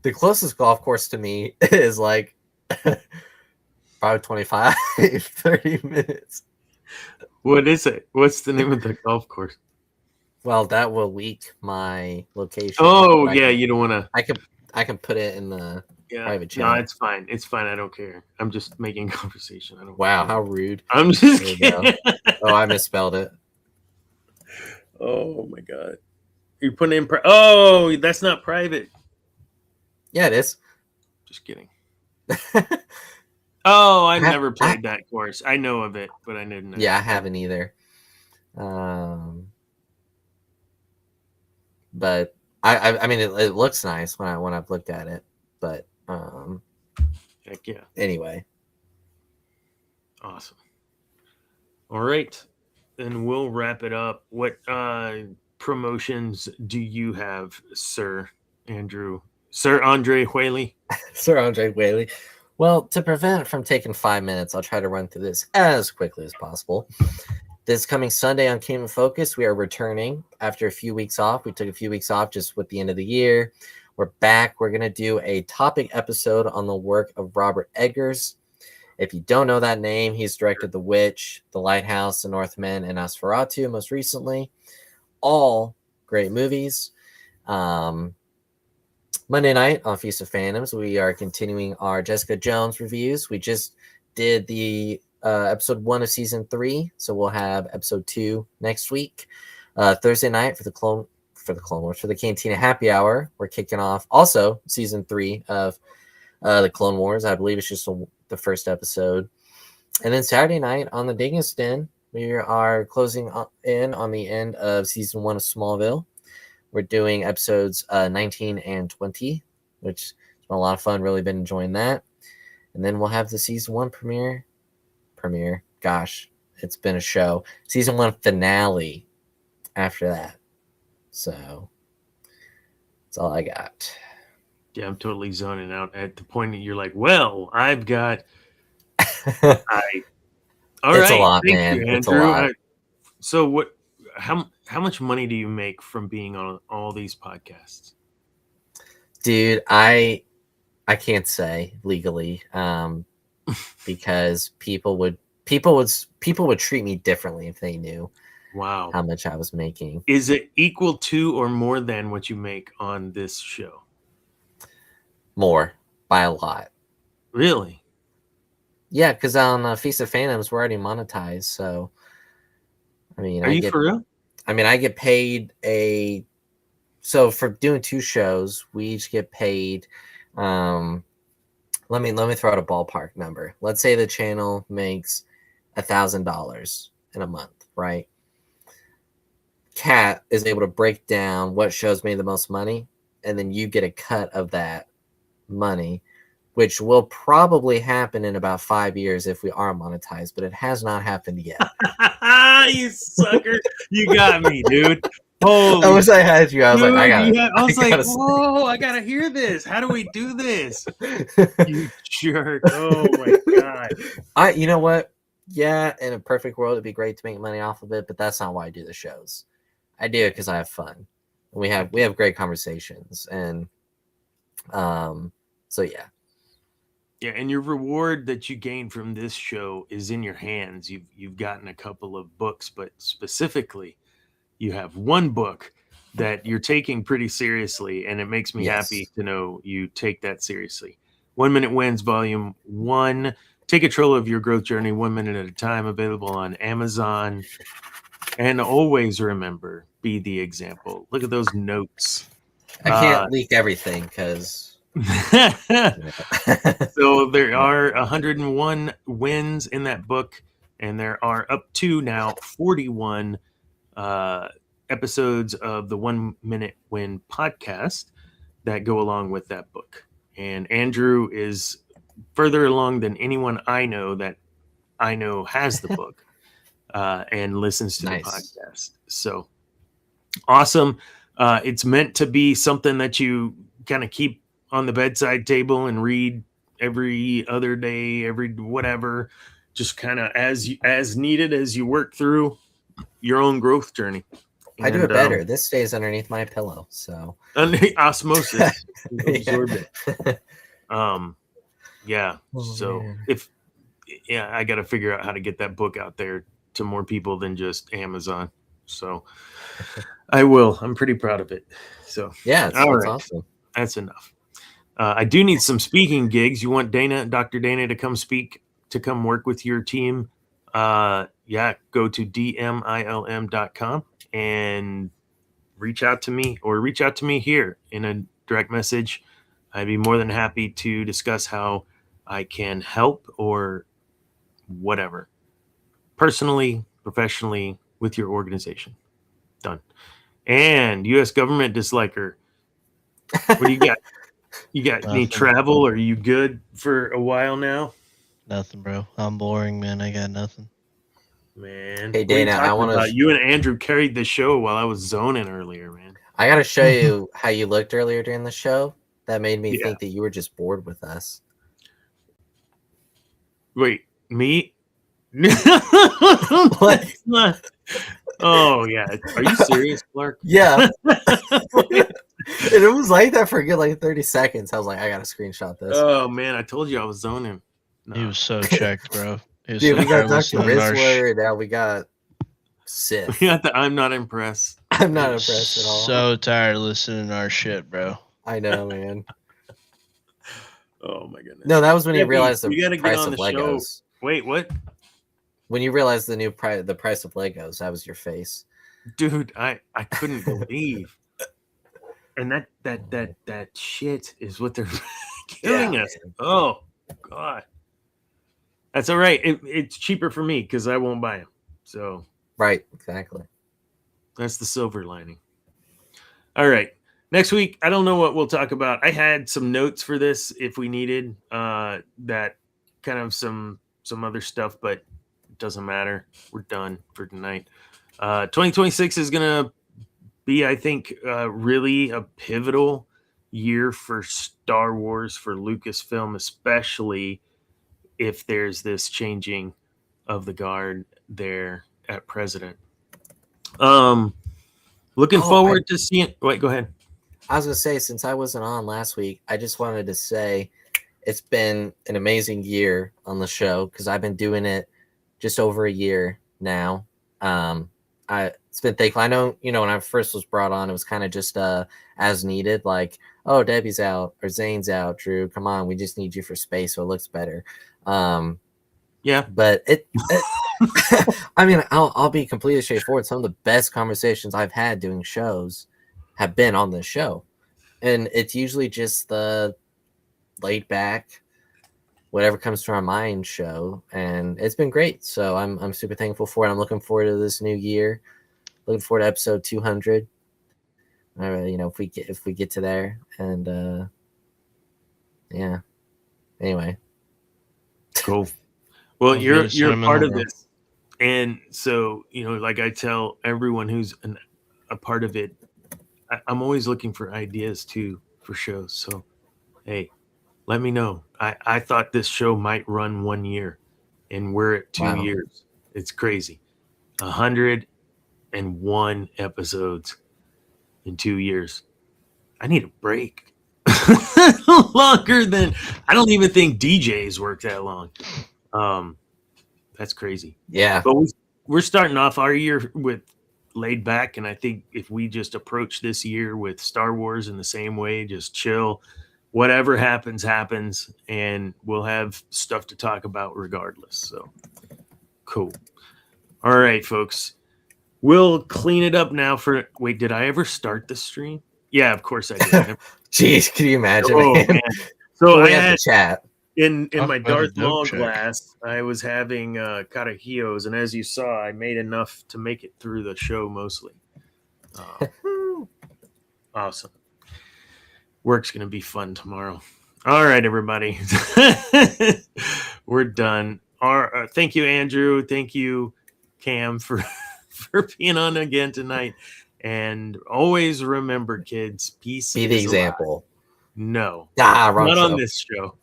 The closest golf course to me is like probably 25, 30 minutes. What is it? What's the name of the golf course? Well, that will leak my location. Oh, yeah, you don't want to. I can put it in the private chat. No, it's fine. It's fine. I don't care. I'm just making conversation. Wow, how rude. I'm just kidding. Oh, I misspelled it. Oh, my God. You're putting in... Oh, that's not private. Yeah, it is. Just kidding. Oh, I never played that course. I know of it, but I didn't know. Yeah, I haven't either. But I mean, it looks nice when I've looked at it. But heck yeah. Anyway, awesome. All right, then we'll wrap it up. What promotions do you have, Sir Andrew? Sir Andre Whaley? Sir Andre Whaley. Well, to prevent it from taking 5 minutes, I'll try to run through this as quickly as possible. This coming Sunday on Kingdom Focus, we are returning after a few weeks off. We took a few weeks off just with the end of the year. We're back. We're going to do a topic episode on the work of Robert Eggers. If you don't know that name, he's directed The Witch, The Lighthouse, The Northman, and Nosferatu most recently. All great movies. Monday night on Feast of Phantoms, we are continuing our Jessica Jones reviews. We just did the episode 1 of season 3, so we'll have episode 2 next week. Thursday night for the Clone Wars, for the Cantina Happy Hour, we're kicking off also season 3 of the Clone Wars. I believe it's just the first episode. And then Saturday night on the Dingus Den, we are closing in on the end of season 1 of Smallville. We're doing episodes 19 and 20, which has been a lot of fun. Really been enjoying that. And then we'll have the season 1 premiere. Gosh, it's been a show. Season 1 finale after that. So that's all I got. Yeah, I'm totally zoning out at the point that you're like, well, I've got. It's a lot, man. You, it's a lot. So what? How much money do you make from being on all these podcasts? Dude, I can't say legally, because people would treat me differently if they knew. Wow, how much I was making. Is it equal to or more than what you make on this show? More by a lot. Really? Yeah, because on Feast of Phantoms we're already monetized. So, I mean, are you for real? I mean, I get paid so for doing 2 shows, we each get paid. Let me throw out a ballpark number. Let's say the channel makes $1,000 in a month, right? Kat is able to break down what shows made the most money, and then you get a cut of that money, which will probably happen in about 5 years if we are monetized, but it has not happened yet. You sucker. You got me, dude. Holy I wish I had you. I was dude, like, whoa, I gotta hear this. How do we do this? You jerk. Oh my God. You know what? Yeah, in a perfect world, it'd be great to make money off of it, but that's not why I do the shows. I do it because I have fun. We have great conversations, and so yeah. Yeah, and your reward that you gain from this show is in your hands. You've gotten a couple of books, but specifically, you have one book that you're taking pretty seriously, and it makes me happy to know you take that seriously. 1 Minute Wins, Volume 1. Take control of your growth journey 1 minute at a time. Available on Amazon. And always remember, be the example. Look at those notes. I can't leak everything because. So there are 101 wins in that book, and there are up to now 41 episodes of the 1 Minute Win podcast that go along with that book. And Andrew is further along than anyone I know has the book and listens to the podcast. So awesome. It's meant to be something that you kind of keep on the bedside table and read every other day, every whatever, just kind of as needed as you work through your own growth journey. I do it better. This stays underneath my pillow, so osmosis. Absorb it. Yeah. Oh, so man. I got to figure out how to get that book out there to more people than just Amazon. So I will. I'm pretty proud of it. So yeah, it's awesome. That's enough. I do need some speaking gigs. You want Dr. Dana to come speak, to come work with your team? Go to dmilm.com and reach out to me, or reach out to me here in a direct message. I'd be more than happy to discuss how I can help or whatever, personally, professionally, with your organization. Done. And U.S. government disliker. What do you got? You got any travel? Or are you good for a while now? Nothing, bro. I'm boring, man. I got nothing. Man. Hey, Dana, I want to. You and Andrew carried the show while I was zoning earlier, man. I got to show you how you looked earlier during the show. That made me think that you were just bored with us. Wait, me? What? Oh, yeah. Are you serious, Clark? Yeah. And it was like that for a good 30 seconds. I was like, I got to screenshot this. Oh, man. I told you I was zoning. He was so checked, bro. Dude, we got Dr. listening to our Rizzler, and now we got Sith. We got the I'm not impressed. I'm not impressed at all. So tired of listening to our shit, bro. I know, man. Oh my goodness. No, that was when Yeah, you realized you gotta the get price on of the show. Legos. Wait, what? When you realized the price of Legos, that was your face. Dude, I couldn't believe. And that shit is what they're killing us. Man. Oh God. That's all right. It's cheaper for me because I won't buy them. So Right, exactly. that's the silver lining. All right. Next week, I don't know what we'll talk about. I had some notes for this if we needed that kind of some other stuff, but it doesn't matter. We're done for tonight. 2026 is going to be, I think, really a pivotal year for Star Wars, for Lucasfilm, especially if there's this changing of the guard there at President. Looking forward to seeing. Wait, go ahead. I was going to say, since I wasn't on last week, I just wanted to say it's been an amazing year on the show because I've been doing it just over a year now. It's been thankful. I know, when I first was brought on, it was kind of just as needed, like, oh, Debbie's out or Zane's out. Drew, come on, we just need you for space so it looks better. Yeah, but it I mean, I'll be completely straightforward. Some of the best conversations I've had doing shows have been on this show, and it's usually just the laid back, whatever comes to our mind show, and it's been great. So I'm super thankful for it. I'm looking forward to this new year. Looking forward to episode 200. If we get to there, and yeah. Anyway, cool. Well, you're part of this, and so like I tell everyone who's a part of it, I'm always looking for ideas too for shows. So, hey, let me know. I thought this show might run 1 year, and we're at 2 years. It's crazy. 101 episodes in 2 years. I need a break. Longer than I don't even think DJs work that long. That's crazy. Yeah. But we're starting off our year with laid back, and I think if we just approach this year with Star Wars in the same way, just chill, whatever happens, and we'll have stuff to talk about regardless. So cool. All right, folks. We'll clean it up now for wait, did I ever start the stream? Yeah, of course I did. Jeez, can you imagine? Oh, man. So I had chat. In my Darth Maul glass, I was having Carajillos, and as you saw, I made enough to make it through the show mostly. Awesome. Work's going to be fun tomorrow. All right, everybody. We're done. Thank you, Andrew. Thank you, Cam, for being on again tonight. And always remember, kids, peace. Be the example. No. Wrong not show. On this show.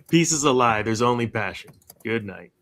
Peace is a lie. There's only passion. Good night.